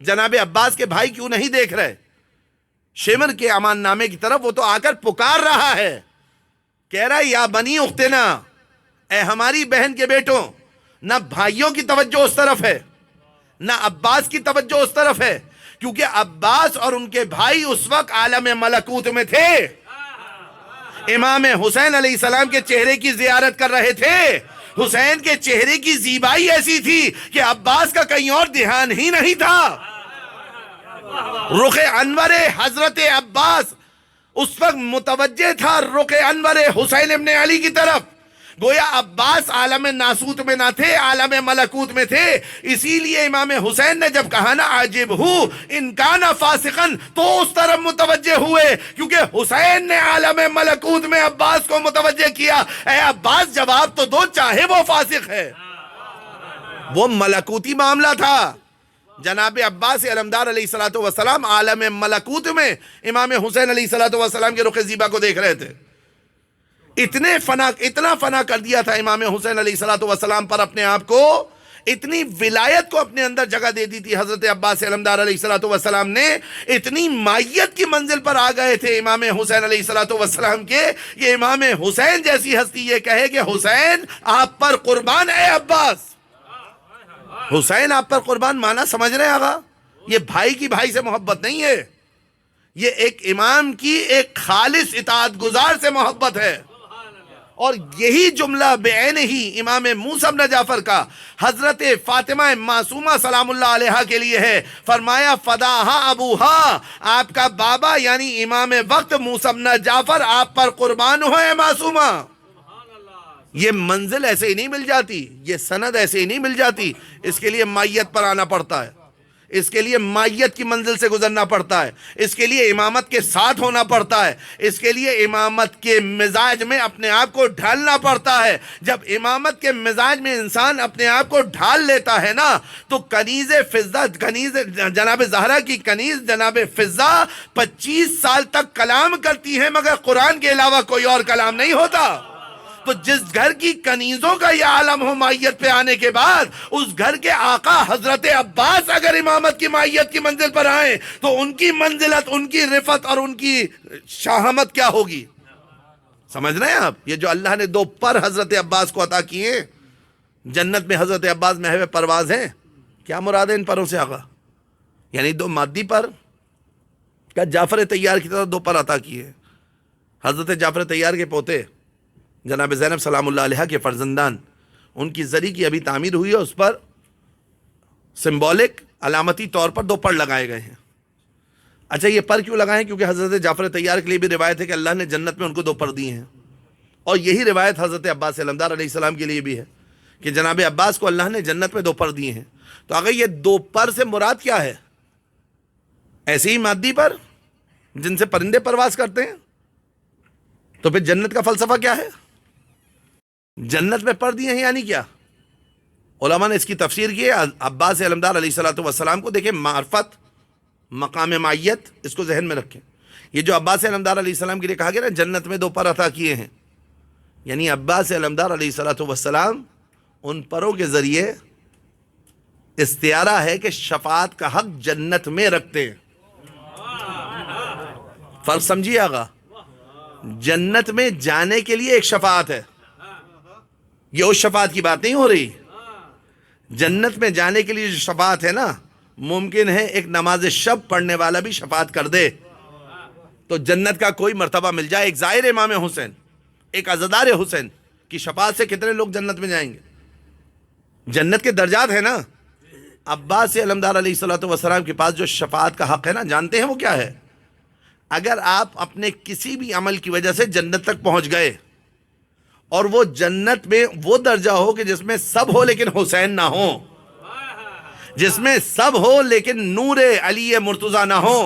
جناب عباس کے بھائی کیوں نہیں دیکھ رہے شمر کے امان نامے کی طرف۔ وہ تو آ کر پکار رہا ہے، کہہ رہا ہے یا بنی اختنا، اے ہماری بہن کے بیٹوں۔ نہ بھائیوں کی توجہ اس طرف ہے، نہ عباس کی توجہ اس طرف ہے، کیونکہ عباس اور ان کے بھائی اس وقت عالم ملکوت میں تھے، امام حسین علیہ السلام کے چہرے کی زیارت کر رہے تھے۔ حسین کے چہرے کی زیبائی ایسی تھی کہ عباس کا کہیں اور دھیان ہی نہیں تھا۔ رخ انور حضرت عباس اس وقت متوجہ تھا رخ انور حسین ابن علی کی طرف، گویا عباس عالم ناسوت میں نہ تھے، عالم ملکوت میں تھے۔ اسی لیے امام حسین نے جب کہا نا عاجب ہوں ان کان فاسقا، تو اس طرف متوجہ ہوئے، کیونکہ حسین نے عالم ملکوت میں عباس کو متوجہ کیا۔ اے عباس جواب تو دو، چاہے وہ فاسق ہے، وہ ملکوتی معاملہ تھا۔ جناب عباس علمدار علیہ السلام عالم ملکوت میں امام حسین علیہ السلام کے رخ زیبا کو دیکھ رہے تھے۔ اتنا فنا کر دیا تھا امام حسین علیہ السلام پر اپنے آپ کو، اتنی ولایت کو اپنے اندر جگہ دے دی تھی حضرت عباس علمدار علیہ السلام نے، اتنی مائیت کی منزل پر آ گئے تھے امام حسین علیہ السلام کے، کہ امام حسین جیسی ہستی یہ کہے کہ حسین آپ پر قربان اے عباس۔ حسین آپ پر قربان مانا سمجھ رہے ہیں آقا؟ یہ بھائی کی بھائی سے محبت نہیں ہے، یہ ایک امام کی ایک خالص اطاعت گزار سے محبت ہے۔ اور یہی جملہ بعین ہی امام موسیٰ بن جعفر کا حضرت فاطمہ معصومہ سلام اللہ علیہا کے لیے ہے۔ فرمایا فداہا ابوہا، آپ کا بابا یعنی امام وقت موسیٰ بن جعفر آپ پر قربان ہوئے معصومہ۔ یہ منزل ایسے ہی نہیں مل جاتی، یہ سند ایسے ہی نہیں مل جاتی، اس کے لیے مائیت پر آنا پڑتا ہے، اس کے لیے مائیت کی منزل سے گزرنا پڑتا ہے، اس کے لیے امامت کے ساتھ ہونا پڑتا ہے، اس کے لیے امامت کے مزاج میں اپنے آپ کو ڈھالنا پڑتا ہے۔ جب امامت کے مزاج میں انسان اپنے آپ کو ڈھال لیتا ہے نا تو کنیز فضہ، کنیز جناب زہرا کی کنیز جناب فضہ 25 سال تک کلام کرتی ہے مگر قرآن کے علاوہ کوئی اور کلام نہیں ہوتا۔ تو جس گھر کی کنیزوں کا یہ عالم ہو مائیت پہ آنے کے بعد، اس گھر کے آقا حضرت عباس اگر امامت کی مائیت کی منزل پر آئیں تو ان کی منزلت، ان کی رفت اور ان کی شاہمت کیا ہوگی؟ سمجھ رہے ہیں آپ؟ یہ جو اللہ نے 2 پر حضرت عباس کو عطا کیے، جنت میں حضرت عباس محو پرواز ہیں، کیا مراد ہے ان پروں سے آقا؟ یعنی 2 مادی پر کیا جعفر طیار کی طرح 2 پر عطا کیے۔ حضرت جعفر طیار کے پوتے جناب زینب سلام اللہ علیہ کے فرزندان، ان کی زری کی ابھی تعمیر ہوئی ہے، اس پر سمبولک علامتی طور پر 2 پر لگائے گئے ہیں۔ اچھا یہ پر کیوں لگائے ہیں؟ کیونکہ حضرت جعفر طیار کے لیے بھی روایت ہے کہ اللہ نے جنت میں ان کو 2 پر دیے ہیں، اور یہی روایت حضرت عباس علمدار علیہ السلام کے لیے بھی ہے کہ جناب عباس کو اللہ نے جنت میں 2 پر دیے ہیں۔ تو اگر یہ 2 پر سے مراد کیا ہے؟ ایسے ہی مادی پر جن سے پرندے پرواز کرتے ہیں؟ تو پھر جنت کا فلسفہ کیا ہے؟ جنت میں پر دیے ہیں یعنی کیا؟ علماء نے اس کی تفسیر کی ہے عباس علمدار علیہ السلام کو دیکھیں، معرفت، مقام معیت، اس کو ذہن میں رکھیں۔ یہ جو عباس علمدار علیہ السلام کے لیے کہا گیا نا جنت میں 2 پر عطا کیے ہیں، یعنی عباس علمدار علیہ السلام ان پروں کے ذریعے استعارہ ہے کہ شفاعت کا حق جنت میں رکھتے ہیں۔ فرق سمجھیے آقا، جنت میں جانے کے لیے ایک شفاعت ہے، یہ اس شفاعت کی بات نہیں ہو رہی۔ جنت میں جانے کے لیے جو شفاعت ہے نا، ممکن ہے ایک نماز شب پڑھنے والا بھی شفاعت کر دے تو جنت کا کوئی مرتبہ مل جائے۔ ایک زائر امام حسین، ایک عزادار حسین کی شفاعت سے کتنے لوگ جنت میں جائیں گے؟ جنت کے درجات ہیں نا۔ عباس علمدار علیہ السلام کے پاس جو شفاعت کا حق ہے نا، جانتے ہیں وہ کیا ہے؟ اگر آپ اپنے کسی بھی عمل کی وجہ سے جنت تک پہنچ گئے اور وہ جنت میں وہ درجہ ہو کہ جس میں سب ہو لیکن حسین نہ ہو، جس میں سب ہو لیکن نور علی مرتضیٰ نہ ہو،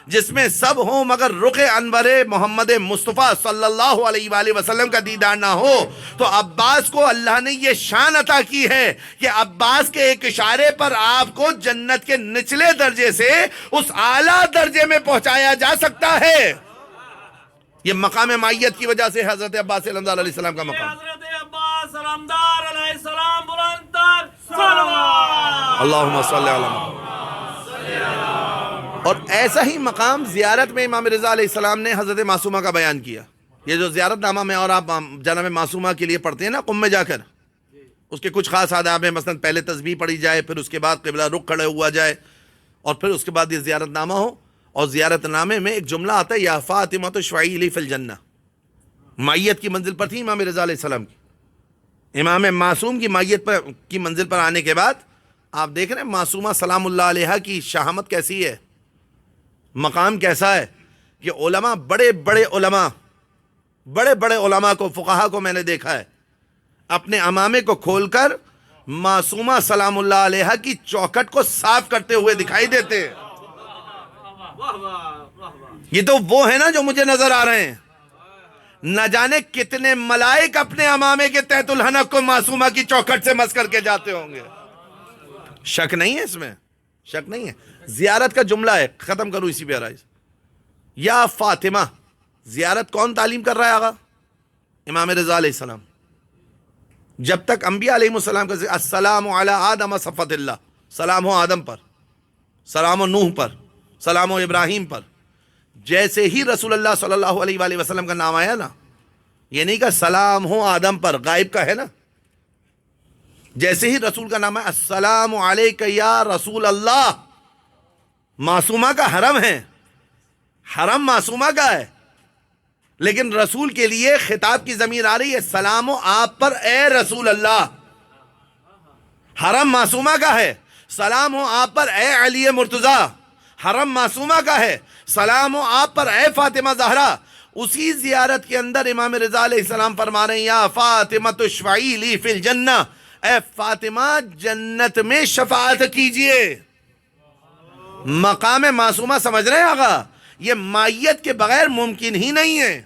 جس میں سب ہو مگر رخ انور محمد مصطفیٰ صلی اللہ علیہ وآلہ وسلم کا دیدار نہ ہو، تو عباس کو اللہ نے یہ شان عطا کی ہے کہ عباس کے ایک اشارے پر آپ کو جنت کے نچلے درجے سے اس اعلیٰ درجے میں پہنچایا جا سکتا ہے۔ یہ مقام معیت کی وجہ سے حضرت عباس علمدار علیہ السلام کا مقام۔ حضرت عباس علمدار علیہ السلام بلندتر صلوات اللہم صلی علی محمد۔ اور ایسا ہی مقام زیارت میں امام رضا علیہ السلام نے حضرت معصومہ کا بیان کیا۔ یہ جو زیارت نامہ میں اور آپ جناب معصومہ کے لیے پڑھتے ہیں نا قم میں جا کر، اس کے کچھ خاص آداب ہیں، مثلا پہلے تسبیح پڑھی جائے، پھر اس کے بعد قبلہ رخ کھڑے ہوا جائے، اور پھر اس کے بعد یہ زیارت نامہ ہو۔ اور زیارت نامے میں ایک جملہ آتا ہے یا فاطمہ شفعی لی فی الجنہ، مائیت کی منزل پر تھی امام رضا علیہ السلام کی، امام معصوم کی مائیت پر کی منزل پر آنے کے بعد آپ دیکھ رہے ہیں معصومہ سلام اللہ علیہ کی شہامت کیسی ہے، مقام کیسا ہے کہ علماء، بڑے بڑے علماء کو، فقہا کو میں نے دیکھا ہے اپنے عمامے کو کھول کر معصومہ سلام اللہ علیہ کی چوکھٹ کو صاف کرتے ہوئے دکھائی دیتے ہیں۔ یہ تو وہ ہے نا جو مجھے نظر آ رہے ہیں، نہ جانے کتنے ملائک اپنے عمامے کے تحت الحنک کو معصومہ کی چوکھٹ سے مس کر کے جاتے ہوں گے۔ شک نہیں ہے، اس میں شک نہیں ہے۔ زیارت کا جملہ ہے، ختم کروں اسی پہ آرائز۔ یا فاطمہ، زیارت کون تعلیم کر رہا ہے آقا؟ امام رضا علیہ السلام۔ جب تک انبیاء علیہ السلام کا السلام علی آدم صفوت اللہ، سلام ہو آدم پر، سلام ہو نوح پر، سلام و ابراہیم پر، جیسے ہی رسول اللہ صلی اللہ علیہ وآلہ وسلم کا نام آیا نا، یہ نہیں کہ سلام ہو آدم پر، غائب کا ہے نا، جیسے ہی رسول کا نام ہے السلام علیک یا رسول اللہ، معصومہ کا حرم ہے، حرم معصومہ کا ہے، لیکن رسول کے لیے خطاب کی ضمیر آ رہی ہے سلام و آپ پر اے رسول اللہ۔ حرم معصومہ کا ہے، سلام ہو آپ پر اے علی مرتضی۔ حرم معصومہ کا ہے، سلام ہو آپ پر اے فاطمہ زہرا۔ اسی زیارت کے اندر امام رضا علیہ السلام فرما رہے ہیں یا فاطمہ اشفعی لی فی الجنہ، اے فاطمہ جنت میں شفاعت کیجئے۔ مقام معصومہ سمجھ رہے ہیں آقا؟ یہ مائیت کے بغیر ممکن ہی نہیں ہے،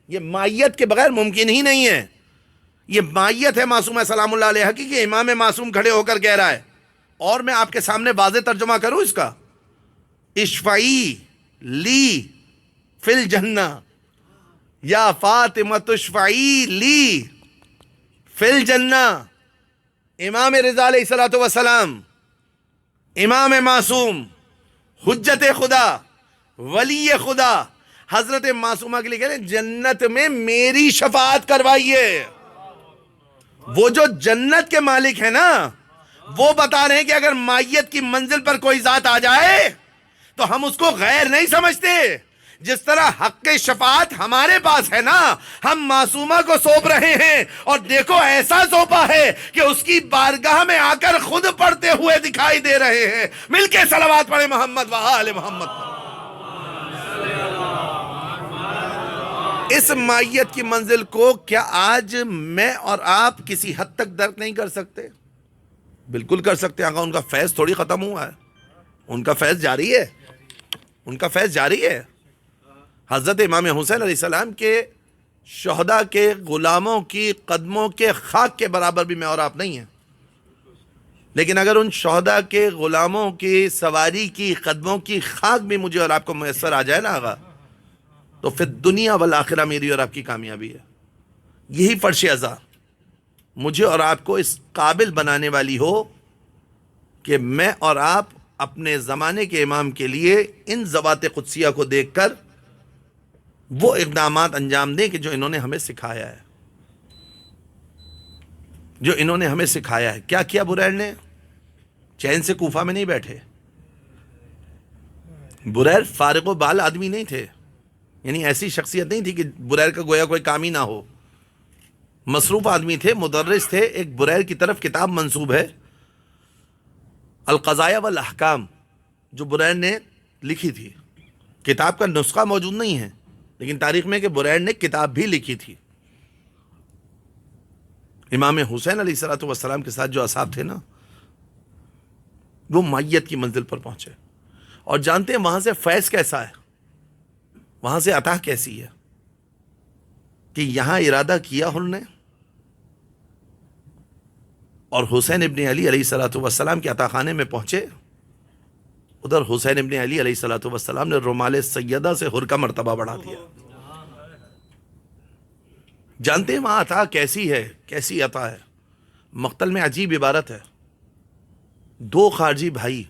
یہ مائیت کے بغیر ممکن ہی نہیں ہے۔ یہ مائیت ہے معصومہ سلام اللہ علیہ کی کہ امام معصوم کھڑے ہو کر کہہ رہا ہے، اور میں آپ کے سامنے واضح ترجمہ کروں اس کا، اشفعی لی فی الجنہ، یا فاطمہ اشفعی لی فی الجنہ۔ امام رضا علیہ السلام، امام معصوم، حجت خدا، ولی خدا، حضرت معصومہ کے لیے کہہ رہے ہیں جنت میں میری شفاعت کروائیے۔ وہ جو جنت کے مالک ہیں نا، وہ بتا رہے ہیں کہ اگر مائیت کی منزل پر کوئی ذات آ جائے تو ہم اس کو غیر نہیں سمجھتے۔ جس طرح حق شفاعت ہمارے پاس ہے نا، ہم معصومہ کو سونپ رہے ہیں، اور دیکھو ایسا سونپا ہے کہ اس کی بارگاہ میں آ کر خود پڑھتے ہوئے دکھائی دے رہے ہیں۔ مل کے صلوات پڑھیں محمد و آل محمد۔ اس مائیت کی منزل کو کیا آج میں اور آپ کسی حد تک درک نہیں کر سکتے؟ بالکل کر سکتے ہیں آقا، ان کا فیض تھوڑی ختم ہوا ہے، ان کا فیض جاری ہے، ان کا فیض جاری ہے۔ حضرت امام حسین علیہ السلام کے شہداء کے غلاموں کی قدموں کے خاک کے برابر بھی میں اور آپ نہیں ہیں، لیکن اگر ان شہداء کے غلاموں کی سواری کی قدموں کی خاک بھی مجھے اور آپ کو میسر آ جائے نا آقا، تو پھر دنیا والآخرہ میری اور آپ کی کامیابی ہے۔ یہی فرش ازا مجھے اور آپ کو اس قابل بنانے والی ہو کہ میں اور آپ اپنے زمانے کے امام کے لیے ان ذوات قدسیہ کو دیکھ کر وہ اقدامات انجام دیں کہ جو انہوں نے ہمیں سکھایا ہے، جو انہوں نے ہمیں سکھایا ہے۔ کیا کیا بریر نے؟ چین سے کوفہ میں نہیں بیٹھے۔ بریر فارغ و بال آدمی نہیں تھے، یعنی ایسی شخصیت نہیں تھی کہ بریر کا گویا کوئی کام ہی نہ ہو۔ مصروف آدمی تھے، مدرس تھے۔ ایک بریر کی طرف کتاب منسوب ہے القضایا والاحکام، جو بریر نے لکھی تھی۔ کتاب کا نسخہ موجود نہیں ہے، لیکن تاریخ میں کہ بریر نے کتاب بھی لکھی تھی۔ امام حسین علیہ السلام کے ساتھ جو اصحاب تھے نا، وہ مائیت کی منزل پر پہنچے، اور جانتے ہیں وہاں سے فیض کیسا ہے، وہاں سے عطا کیسی ہے، کہ یہاں ارادہ کیا انہوں نے، اور حسین ابن علی علیہ السلام کے عطا خانے میں پہنچے۔ ادھر حسین ابن علی علیہ السلام نے رومال سیدہ سے حر کا مرتبہ بڑھا دیا۔ جانتے ہیں وہاں عطا کیسی ہے، کیسی عطا ہے؟ مقتل میں عجیب عبارت ہے، دو خارجی بھائی،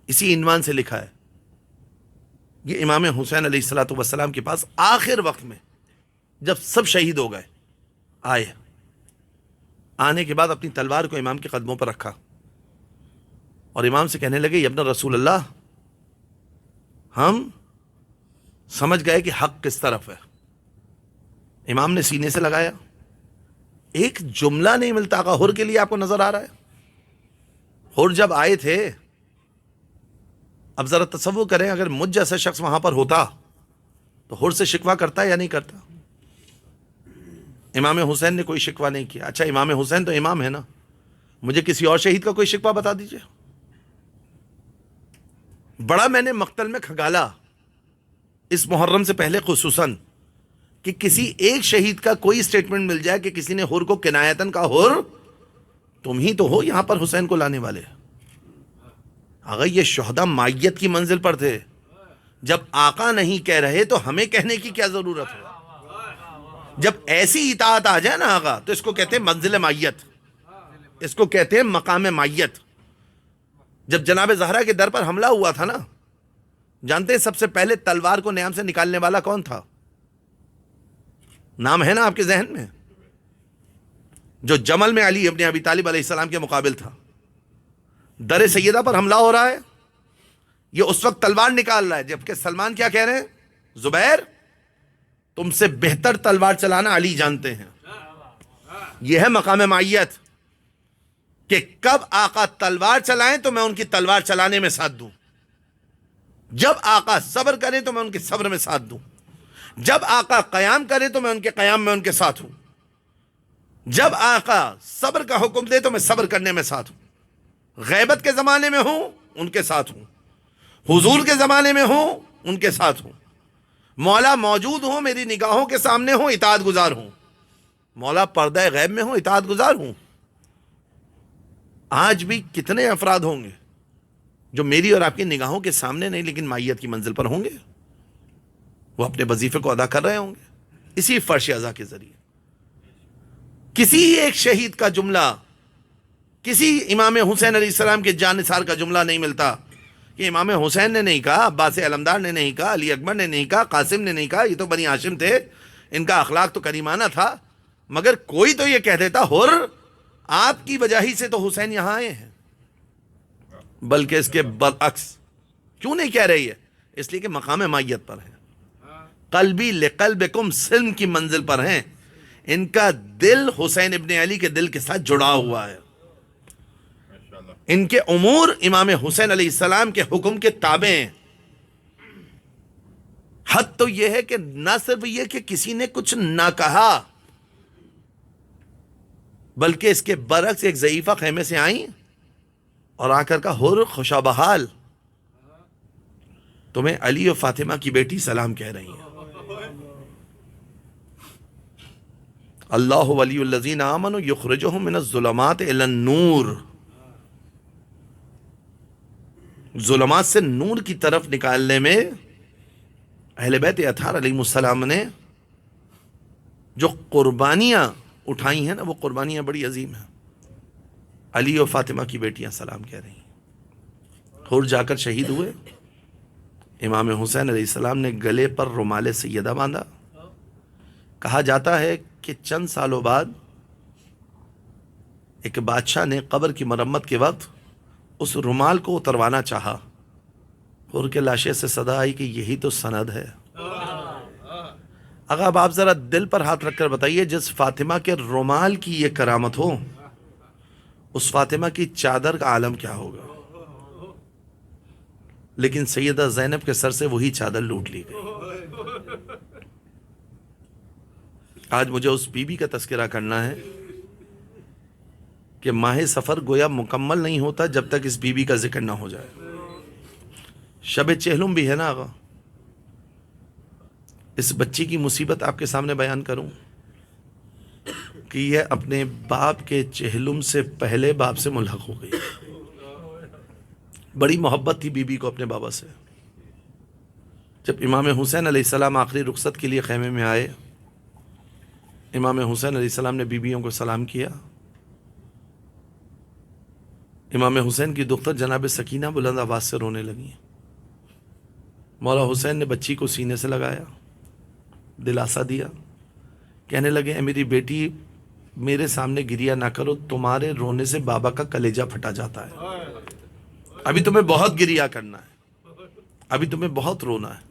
اسی عنوان سے لکھا ہے۔ یہ امام حسین علیہ السلام کے پاس آخر وقت میں جب سب شہید ہو گئے آئے، آنے کے بعد اپنی تلوار کو امام کے قدموں پر رکھا، اور امام سے کہنے لگے ابن رسول اللہ، ہم سمجھ گئے کہ حق کس طرف ہے۔ امام نے سینے سے لگایا، ایک جملہ نہیں ملتا آقا حر کے لیے، آپ کو نظر آ رہا ہے؟ حر جب آئے تھے، اب ذرا تصور کریں اگر مجھ جیسا شخص وہاں پر ہوتا تو حر سے شکوہ کرتا یا نہیں کرتا؟ امام حسین نے کوئی شکوہ نہیں کیا۔ اچھا امام حسین تو امام ہے نا، مجھے کسی اور شہید کا کوئی شکوہ بتا دیجئے۔ بڑا میں نے مقتل میں کھگالا اس محرم سے پہلے خصوصاً کہ کسی ایک شہید کا کوئی سٹیٹمنٹ مل جائے کہ کسی نے حر کو کنایتاً کہا حر تم ہی تو ہو یہاں پر حسین کو لانے والے۔ اگر یہ شہداء مائیت کی منزل پر تھے، جب آقا نہیں کہہ رہے تو ہمیں کہنے کی کیا ضرورت ہے؟ جب ایسی اطاعت آ جائے نا آقا، تو اس کو کہتے ہیں منزل مائیت، اس کو کہتے ہیں مقام مائیت۔ جب جناب زہرا کے در پر حملہ ہوا تھا نا، جانتے ہیں سب سے پہلے تلوار کو نیام سے نکالنے والا کون تھا؟ نام ہے نا آپ کے ذہن میں؟ جو جمل میں علی ابن ابی طالب علیہ السلام کے مقابل تھا، در سیدہ پر حملہ ہو رہا ہے، یہ اس وقت تلوار نکال رہا ہے، جبکہ سلمان کیا کہہ رہے ہیں؟ زبیر تم سے بہتر تلوار چلانا علی جانتے ہیں۔ یہ ہے مقام معیت کہ کب آقا تلوار چلائیں تو میں ان کی تلوار چلانے میں ساتھ دوں، جب آقا صبر کریں تو میں ان کے صبر میں ساتھ دوں، جب آقا قیام کریں تو میں ان کے قیام میں ان کے ساتھ ہوں، جب آقا صبر کا حکم دے تو میں صبر کرنے میں ساتھ ہوں، غیبت کے زمانے میں ہوں ان کے ساتھ ہوں، حضور کے زمانے میں ہوں ان کے ساتھ ہوں، مولا موجود ہوں میری نگاہوں کے سامنے ہوں اطاعت گزار ہوں، مولا پردہ غیب میں ہوں اطاعت گزار ہوں۔ آج بھی کتنے افراد ہوں گے جو میری اور آپ کی نگاہوں کے سامنے نہیں لیکن مائیت کی منزل پر ہوں گے، وہ اپنے وظیفے کو ادا کر رہے ہوں گے اسی فرش ازا کے ذریعے۔ کسی ایک شہید کا جملہ، کسی امام حسین علیہ السلام کے جانثار کا جملہ نہیں ملتا کہ امام حسین نے نہیں کہا، عباس علمدار نے نہیں کہا، علی اکبر نے نہیں کہا، قاسم نے نہیں کہا، یہ تو بنی ہاشم تھے، ان کا اخلاق تو کریمانہ تھا، مگر کوئی تو یہ کہہ دیتا ہر آپ کی وجہ ہی سے تو حسین یہاں آئے ہیں۔ بلکہ اس کے برعکس کیوں نہیں کہہ رہی ہے؟ اس لیے کہ مقام مائیت پر ہے، قلبی لقلبکم سلم کی منزل پر ہیں، ان کا دل حسین ابن علی کے دل کے ساتھ جڑا ہوا ہے، ان کے امور امام حسین علیہ السلام کے حکم کے تابع ہیں۔ حد تو یہ ہے کہ نہ صرف یہ کہ کسی نے کچھ نہ کہا، بلکہ اس کے برعکس ایک ضعیفہ خیمے سے آئیں اور آ کر کا حر خوشا بحال تمہیں علی و فاطمہ کی بیٹی سلام کہہ رہی ہیں۔ اللہ ولی الذین آمنوا یخرجہم من الظلمات الی النور، ظلمات سے نور کی طرف نکالنے میں اہل بیت اطہار علیہ السلام نے جو قربانیاں اٹھائی ہیں نا، وہ قربانیاں بڑی عظیم ہیں۔ علی و فاطمہ کی بیٹیاں سلام کہہ رہی ہیں۔ حر جا کر شہید ہوئے، امام حسین علیہ السلام نے گلے پر رومال سیدہ باندھا۔ کہا جاتا ہے کہ چند سالوں بعد ایک بادشاہ نے قبر کی مرمت کے وقت اس رومال کو اتروانا چاہا، حر کے لاشے سے صدا آئی کہ یہی تو سند ہے۔ اگر اب آپ ذرا دل پر ہاتھ رکھ کر بتائیے، جس فاطمہ کے رومال کی یہ کرامت ہو، اس فاطمہ کی چادر کا عالم کیا ہوگا؟ لیکن سیدہ زینب کے سر سے وہی چادر لوٹ لی گئی۔ آج مجھے اس بی بی کا تذکرہ کرنا ہے کہ ماہ سفر گویا مکمل نہیں ہوتا جب تک اس بی بی کا ذکر نہ ہو جائے۔ شب چہلم بھی ہے نا آقا، اس بچی کی مصیبت آپ کے سامنے بیان کروں کہ یہ اپنے باپ کے چہلم سے پہلے باپ سے ملحق ہو گئی۔ بڑی محبت تھی بی بی کو اپنے بابا سے۔ جب امام حسین علیہ السلام آخری رخصت کے لیے خیمے میں آئے، امام حسین علیہ السلام نے بیویوں کو سلام کیا۔ امام حسین کی دختر جناب سکینہ بلند آواز سے رونے لگی۔ مولا حسین نے بچی کو سینے سے لگایا، دلاسا دیا، کہنے لگے اے میری بیٹی، میرے سامنے گریا نہ کرو، تمہارے رونے سے بابا کا کلیجہ پھٹا جاتا ہے، ابھی تمہیں بہت گریا کرنا ہے، ابھی تمہیں بہت رونا ہے۔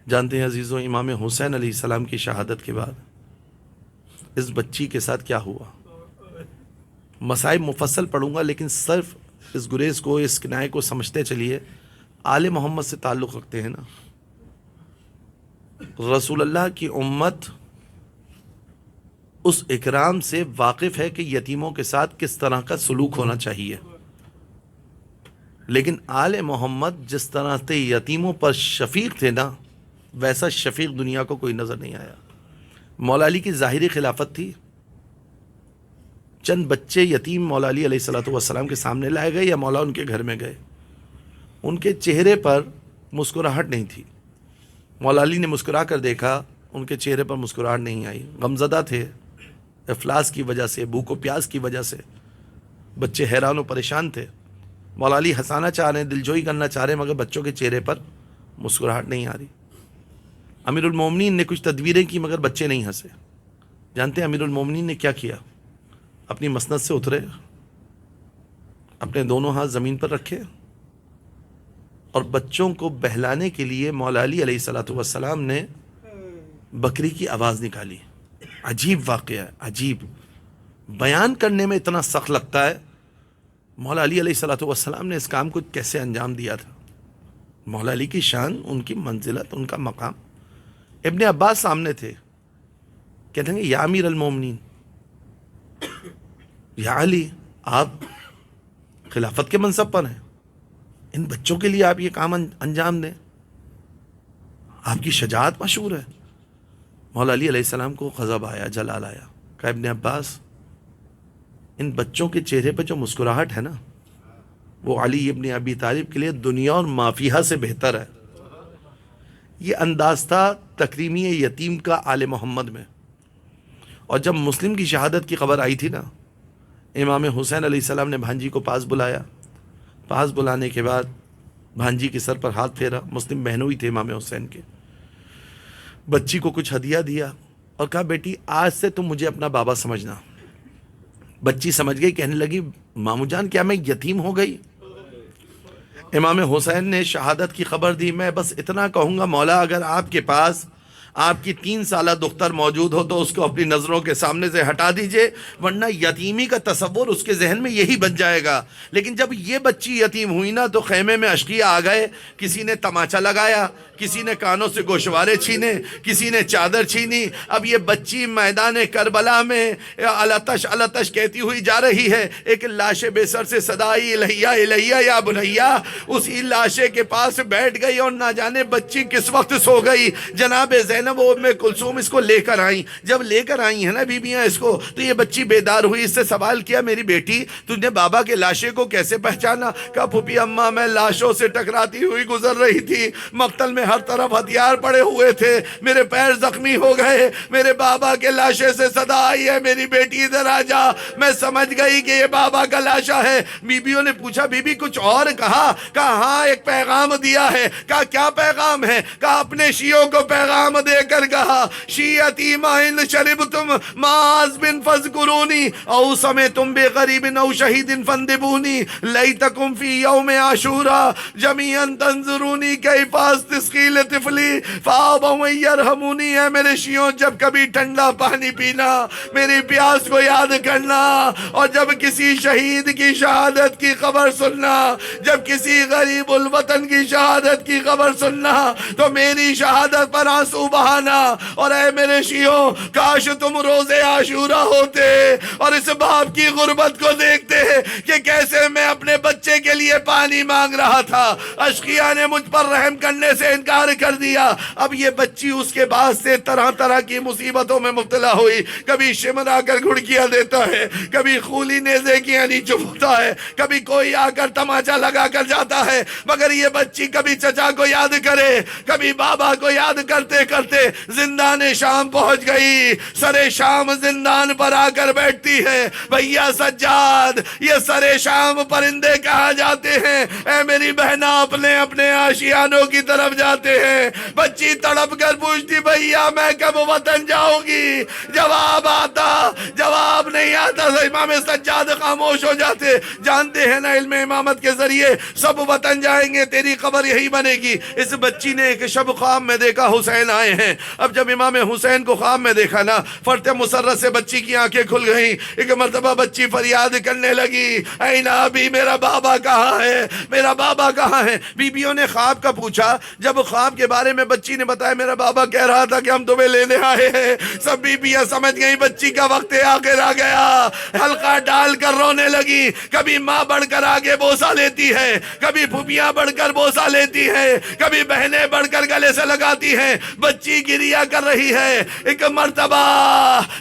جانتے ہیں عزیزوں، امام حسین علیہ السلام کی شہادت کے بعد اس بچی کے ساتھ کیا ہوا؟ مسائب مفصل پڑھوں گا، لیکن صرف اس گریز کو، اس کنائے کو سمجھتے چلیے۔ آل محمد سے تعلق رکھتے ہیں نا، رسول اللہ کی امت اس اکرام سے واقف ہے کہ یتیموں کے ساتھ کس طرح کا سلوک ہونا چاہیے، لیکن آل محمد جس طرح سے یتیموں پر شفیق تھے نا، ویسا شفیق دنیا کو کوئی نظر نہیں آیا۔ مولا علی کی ظاہری خلافت تھی، چند بچے یتیم مولا علی علیہ الصلوۃ والسلام کے سامنے لائے گئے یا مولا ان کے گھر میں گئے، ان کے چہرے پر مسکراہٹ نہیں تھی۔ مولا علی نے مسکرا کر دیکھا، ان کے چہرے پر مسکراہٹ نہیں آئی، غمزدہ تھے، افلاس کی وجہ سے، بھوک و پیاس کی وجہ سے بچے حیران و پریشان تھے۔ مولا علی ہنسانا چاہ رہے ہیں، دلجوئی کرنا چاہ رہے ہیں، مگر بچوں کے چہرے پر مسکراہٹ نہیں آ رہی۔ امیر المومنین نے کچھ تدبیریں کی مگر بچے نہیں ہنسے۔ جانتے ہیں امیر المومنین نے کیا کیا؟ اپنی مسند سے اترے، اپنے دونوں ہاتھ زمین پر رکھے اور بچوں کو بہلانے کے لیے مولا علی علیہ الصلوۃ والسلام نے بکری کی آواز نکالی۔ عجیب واقعہ ہے، عجیب، بیان کرنے میں اتنا سخت لگتا ہے۔ مولا علی علیہ الصلوۃ والسلام نے اس کام کو کیسے انجام دیا تھا؟ مولا علی کی شان، ان کی منزلت، ان کا مقام۔ ابن عباس سامنے تھے، کہتے ہیں یا امیر المومنین، یا علی، آپ خلافت کے منصب پر ہیں، ان بچوں کے لیے آپ یہ کام انجام دیں، آپ کی شجاعت مشہور ہے۔ مولا علی علیہ السلام کو غضب آیا، جلال آیا، کہا ابن عباس، ان بچوں کے چہرے پہ جو مسکراہٹ ہے نا، وہ علی ابن ابی طالب کے لیے دنیا اور ما فیہا سے بہتر ہے۔ یہ انداز تھا تکریمی یتیم کا آل محمد میں۔ اور جب مسلم کی شہادت کی خبر آئی تھی نا، امام حسین علیہ السلام نے بھانجی کو پاس بلایا، پاس بلانے کے بعد بھانجی کے سر پر ہاتھ پھیرا، مسلم بہنوئی تھے امام حسین کے، بچی کو کچھ ہدیہ دیا اور کہا بیٹی آج سے تم مجھے اپنا بابا سمجھنا۔ بچی سمجھ گئی، کہنے لگی مامو جان کیا میں یتیم ہو گئی؟ امام حسین نے شہادت کی خبر دی، میں بس اتنا کہوں گا مولا اگر آپ کے پاس آپ کی 3 سالہ دختر موجود ہو تو اس کو اپنی نظروں کے سامنے سے ہٹا دیجئے، ورنہ یتیمی کا تصور اس کے ذہن میں یہی بن جائے گا۔ لیکن جب یہ بچی یتیم ہوئی نا تو خیمے میں اشقیاء آ گئے، کسی نے تماچا لگایا، کسی نے کانوں سے گوشوارے چھینے، کسی نے چادر چھینی۔ اب یہ بچی میدان کربلا میں التش التش کہتی ہوئی جا رہی ہے، ایک لاش بے سر سے صدا آئی الہیہ الہیہ یا بنیہ، اسی لاشے کے پاس بیٹھ گئی اور نہ جانے بچی کس وقت سو گئی۔ جناب زینب و ام کلثوم اس کو لے کر آئیں، جب لے کر آئی ہیں نا بیویاں اس کو، تو یہ بچی بیدار ہوئی، اس سے سوال کیا میری بیٹی تجھ نے بابا کے لاشے کو کیسے پہچانا؟ کہا پھوپھی اماں میں لاشوں سے ٹکراتی ہوئی گزر رہی تھی، مقتل میں ہر طرف ہتھیار پڑے ہوئے تھے، میرے پیر زخمی ہو گئے، میرے بابا کے لاشے سے صدا آئی ہے میری بیٹی ادھر آ جا۔ میں سمجھ گئی کہ یہ بابا کا لاشا ہے۔ بیویوں نے پوچھا بی بی کچھ اور کہا؟ کہا ہاں ایک پیغام دیا ہے۔ کہا کیا پیغام ہے؟ کہا اپنے شیعوں کو پیغام دے کر کہا شیعتی ما ان شربتم معاذ بن فذکرونی او سمعتم بغریب او شہید فندبونی لیتکم فی یوم عاشورا جمیعا تنظرونی کیف استسقی طفلی فابوا یرحمونی۔ ہے میرے شیعوں جب کبھی ٹھنڈا پانی پینا میری پیاس کو یاد کرنا، اور جب کسی شہید کی شہادت کی خبر سننا، جب کسی غریب الوطن کی شہادت کی خبر سننا تو میری شہادت پر آنسو بہانا۔ اور اے میرے شیعوں کاش تم روز عاشورہ ہوتے اور اس باپ کی غربت کو دیکھتے کہ کیسے میں اپنے بچے کے لیے پانی مانگ رہا تھا، اشقیاء نے مجھ پر رحم کرنے سے انکار کر دیا۔ اب یہ بچی اس کے بعد سے طرح طرح کی مصیبتوں میں مبتلا ہوئی، کبھی شمر آ کر گھڑکیاں دیتا ہے، کبھی خولی نیزے کی یعنی چبھتا ہے، کبھی کوئی آ کر تماچا لگا کر جاتا ہے، مگر یہ بچی کبھی چچا کو یاد کرے، کبھی بابا کو یاد کرتے کرتے زندان شام پہنچ گئی۔ سر شام زندان پر آ کر بیٹھتی ہے۔ بھیا سجاد یہ سر شام پرندے کہاں جاتے ہیں؟ اے میری بہنا اپنے اپنے آشیانوں کی طرف جاتے ہیں۔ بچی تڑپ کر پوچھتی بھیا میں کب وطن جاؤں گی؟ جواب نہیں آتا۔ امام سجاد خاموش ہو جاتے، جانتے ہیں نا علم امامت کے ذریعے سب وطن جائیں گے، تیری خبر یہی بنے گی۔ اس بچی نے ایک شب خواب میں دیکھا حسین آئے ہیں۔ اب جب امام حسین کو خواب میں دیکھا نا، فرط مسرت سے بچی کی آنکھیں کھل گئیں۔ ایک مرتبہ بچی فریاد کرنے لگی این ابی میرا بابا کہاں ہے؟ میرا بابا کہاں ہے؟ بیویوں نے خواب کا پوچھا، جب خواب کے بارے میں بچی نے بتایا میرا بابا کہہ رہا تھا کہ ہم تمہیں لینے آئے ہیں، سب بیویاں سمجھ گئیں بچی کا وقت آخر آ گیا، حلقہ ڈال کر رونے لگی۔ کبھی ماں بڑھ کر آگے بوسہ لیتی ہے، کبھی پھوپھیاں بڑھ کر بوسہ لیتی ہے، کبھی بہنیں بڑھ کر گلے سے لگاتی ہیں۔ بچی گریا کر رہی ہے۔ ایک مرتبہ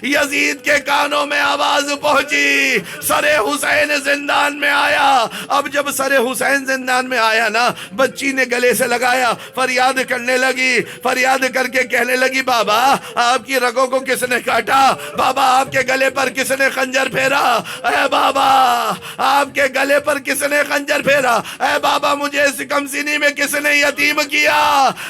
یزید کے کانوں میں آواز پہنچی سر حسین زندان میں آیا۔ اب جب سر حسین زندان میں آیا نا، بچی نے گلے سے لگایا، فریاد کرنے لگی، فریاد کر کے کہنے لگی بابا آپ کی رگوں کو کس نے کاٹا؟ بابا آپ کے گلے پر کس نے خنجر پھیرا؟ اے بابا آپ کے گلے پر کس نے خنجر پھیرا؟ اے بابا مجھے اس کم سنی میں کس نے یتیم کیا؟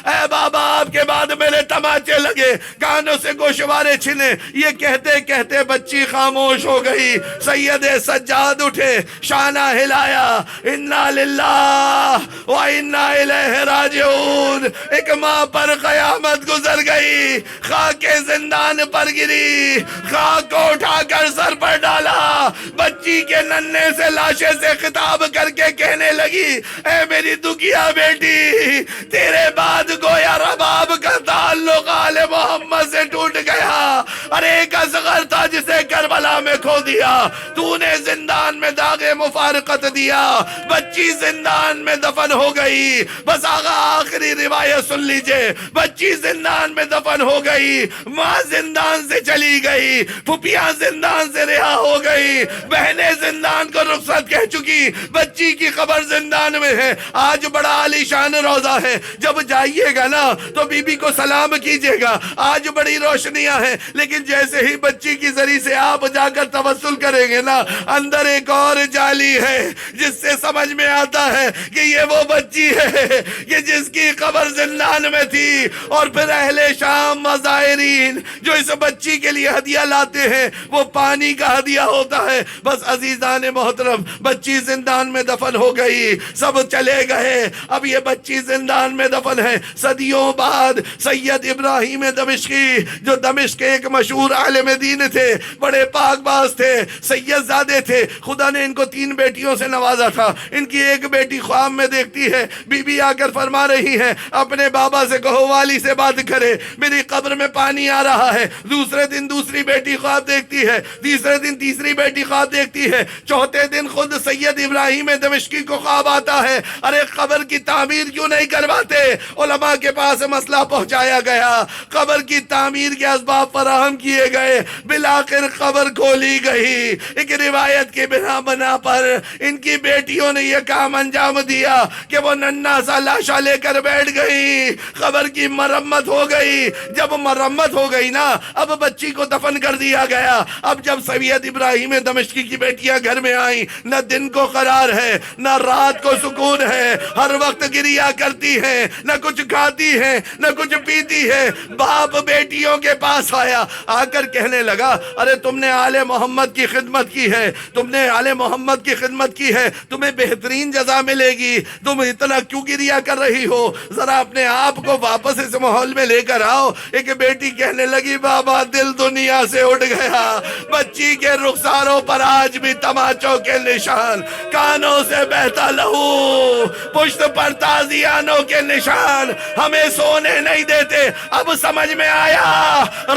اے بابا آپ کے بعد میرے تماچے لگے، کانوں سے گوشوارے چھنے۔ یہ کہتے کہتے بچی خاموش ہو گئی۔ سید سجاد اٹھے، شانہ ہلایا، انا للہ و انا الیہ راجعون۔ ایک ماں پر قیامت گزر گئی، خاک زندان پر گری، خاک کو اٹھا کر سر پر ڈالا، بچی کے ننھے سے لاشے سے خطاب کر کے کہنے لگی، اے میری دکھیا بیٹی، تیرے بعد گویا رباب کا تعلق آل محمد سے ٹوٹ گیا، اور ایک اصغر تھا جسے کربلا میں کھو دیا، تو نے زندان میں داغ مفارقت دیا، بچی زندان میں دفن ہو گئی۔ بس آقا آخری روایت سن لیجئے، بچی زندان میں دفن ہو گئی، ماں زندان سے چلی گئی، پھپھیاں زندان سے رہا ہو گئی، بہنیں زندان کو رخصت کہہ چکی، بچی کی قبر زندان میں ہے۔ آج بڑا عالی شان روضہ ہے، جب جائیے گا نا تو بی بی کو سلام کیجئے گا۔ آج بڑی روشنیاں ہیں، لیکن جیسے ہی بچی کی ذریعے سے آپ جا کر توسل کریں گے نا، اندر ایک اور جالی ہے جس سے سمجھ میں آتا ہے کہ یہ وہ بچی ہے کہ جس کی قبر زندان میں تھی۔ اور پھر اہل شام مزائرین جو اس بچی کے لیے ہدیہ لاتے ہیں، وہ پانی کا ہدیہ ہوتا ہے۔ بس عزیزان محترم، بچی زندان میں دفن ہو گئی، سب چلے گئے، اب یہ بچی زندان میں دفن ہے۔ صدیوں بعد سید ابراہیم دمشقی، جو دمشق کے ایک مشہور عالم دین تھے، بڑے پاک باز تھے، سید زادے تھے، خدا نے ان کو 3 بیٹیوں سے نوازا تھا۔ ان کی ایک بیٹی خواب میں دیکھتی ہے، بی بی آ کر فرما رہی ہے، اپنے بابا سے کہو والی سے بات کرے، میری قبر میں پانی آ رہا ہے۔ دوسرے دن دوسری بیٹی خواب دیکھتی ہے، تیسرے دن تیسری بیٹی خواب دیکھتی ہے، چوتھے دن خود سید ابراہیم دمشقی کو خواب آتا ہے، ارے قبر کی تعمیر کیوں نہیں کرواتے؟ علماء کے پاس مسئلہ پہنچایا گیا، قبر کی تعمیر کے اسباب فراہم کیے گئے، بالآخر قبر کھولی گئی۔ ایک روایت کے بنا پر ان کی بیٹیوں نے یہ کام انجام دیا کہ وہ ننھا سا لاشا لے کر بیٹھ گئی، قبر کی مرمت ہو گئی۔ جب مرمت ہو گئی نا، اب بچی کو دفن کر دیا گیا۔ اب جب سید ابراہیم دمشقی کی بیٹیاں گھر میں آئیں، نہ دن کو قرار ہے، نہ رات کو سکون ہے، ہر وقت گریا کرتی ہیں، نہ کچھ کھاتی ہیں، نہ کچھ پیتی ہے۔ باپ بیٹیوں کے پاس آیا، آ کر کہنے لگا، ارے تم نے آل محمد کی خدمت کی ہے، تم نے آل محمد کی خدمت کی ہے، تمہیں بہترین جزا ملے گی، تم اتنا کیوں گریا کر رہی ہو؟ ذرا اپنے آپ کو واپس اس ماحول میں لے کر آؤ۔ ایک بیٹی کہنے لگی، بابا دل دنیا سے اٹھ گیا، بچی کے رخساروں پر آج بھی تماچوں کے نشان، کانوں سے بہتا لہو، پشت پر تازیانوں کے نشان ہمیں سونے نہیں دیتے۔ اب سمجھ میں آیا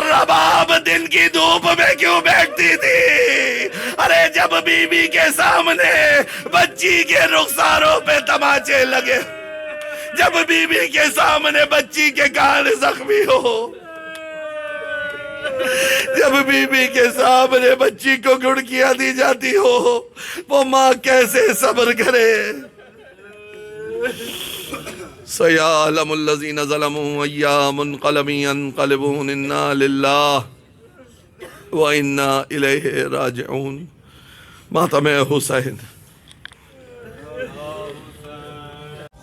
رباب دن کی دھوپ میں کیوں بیٹھتی تھی۔ ارے جب بی بی کے سامنے بچی کے رخساروں پہ تماچے لگے، جب بی بی کے سامنے بچی کے کان زخمی ہو، جب بی بی کے سامنے بچی کو گھڑکیاں دی جاتی ہو، وہ ماں کیسے صبر کرے؟ سَيَعْلَمُ الَّذِينَ ظَلَمُوا أَيَّ مُنْقَلَبٍ يَنْقَلِبُونَ إِنَّا لِلَّهِ وَإِنَّا إِلَيْهِ راجعون۔ ماتم حسین۔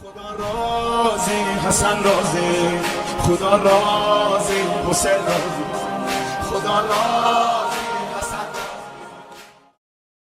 خدا راضی حسن راضی، خدا راضی حسین راضی، خدا راضی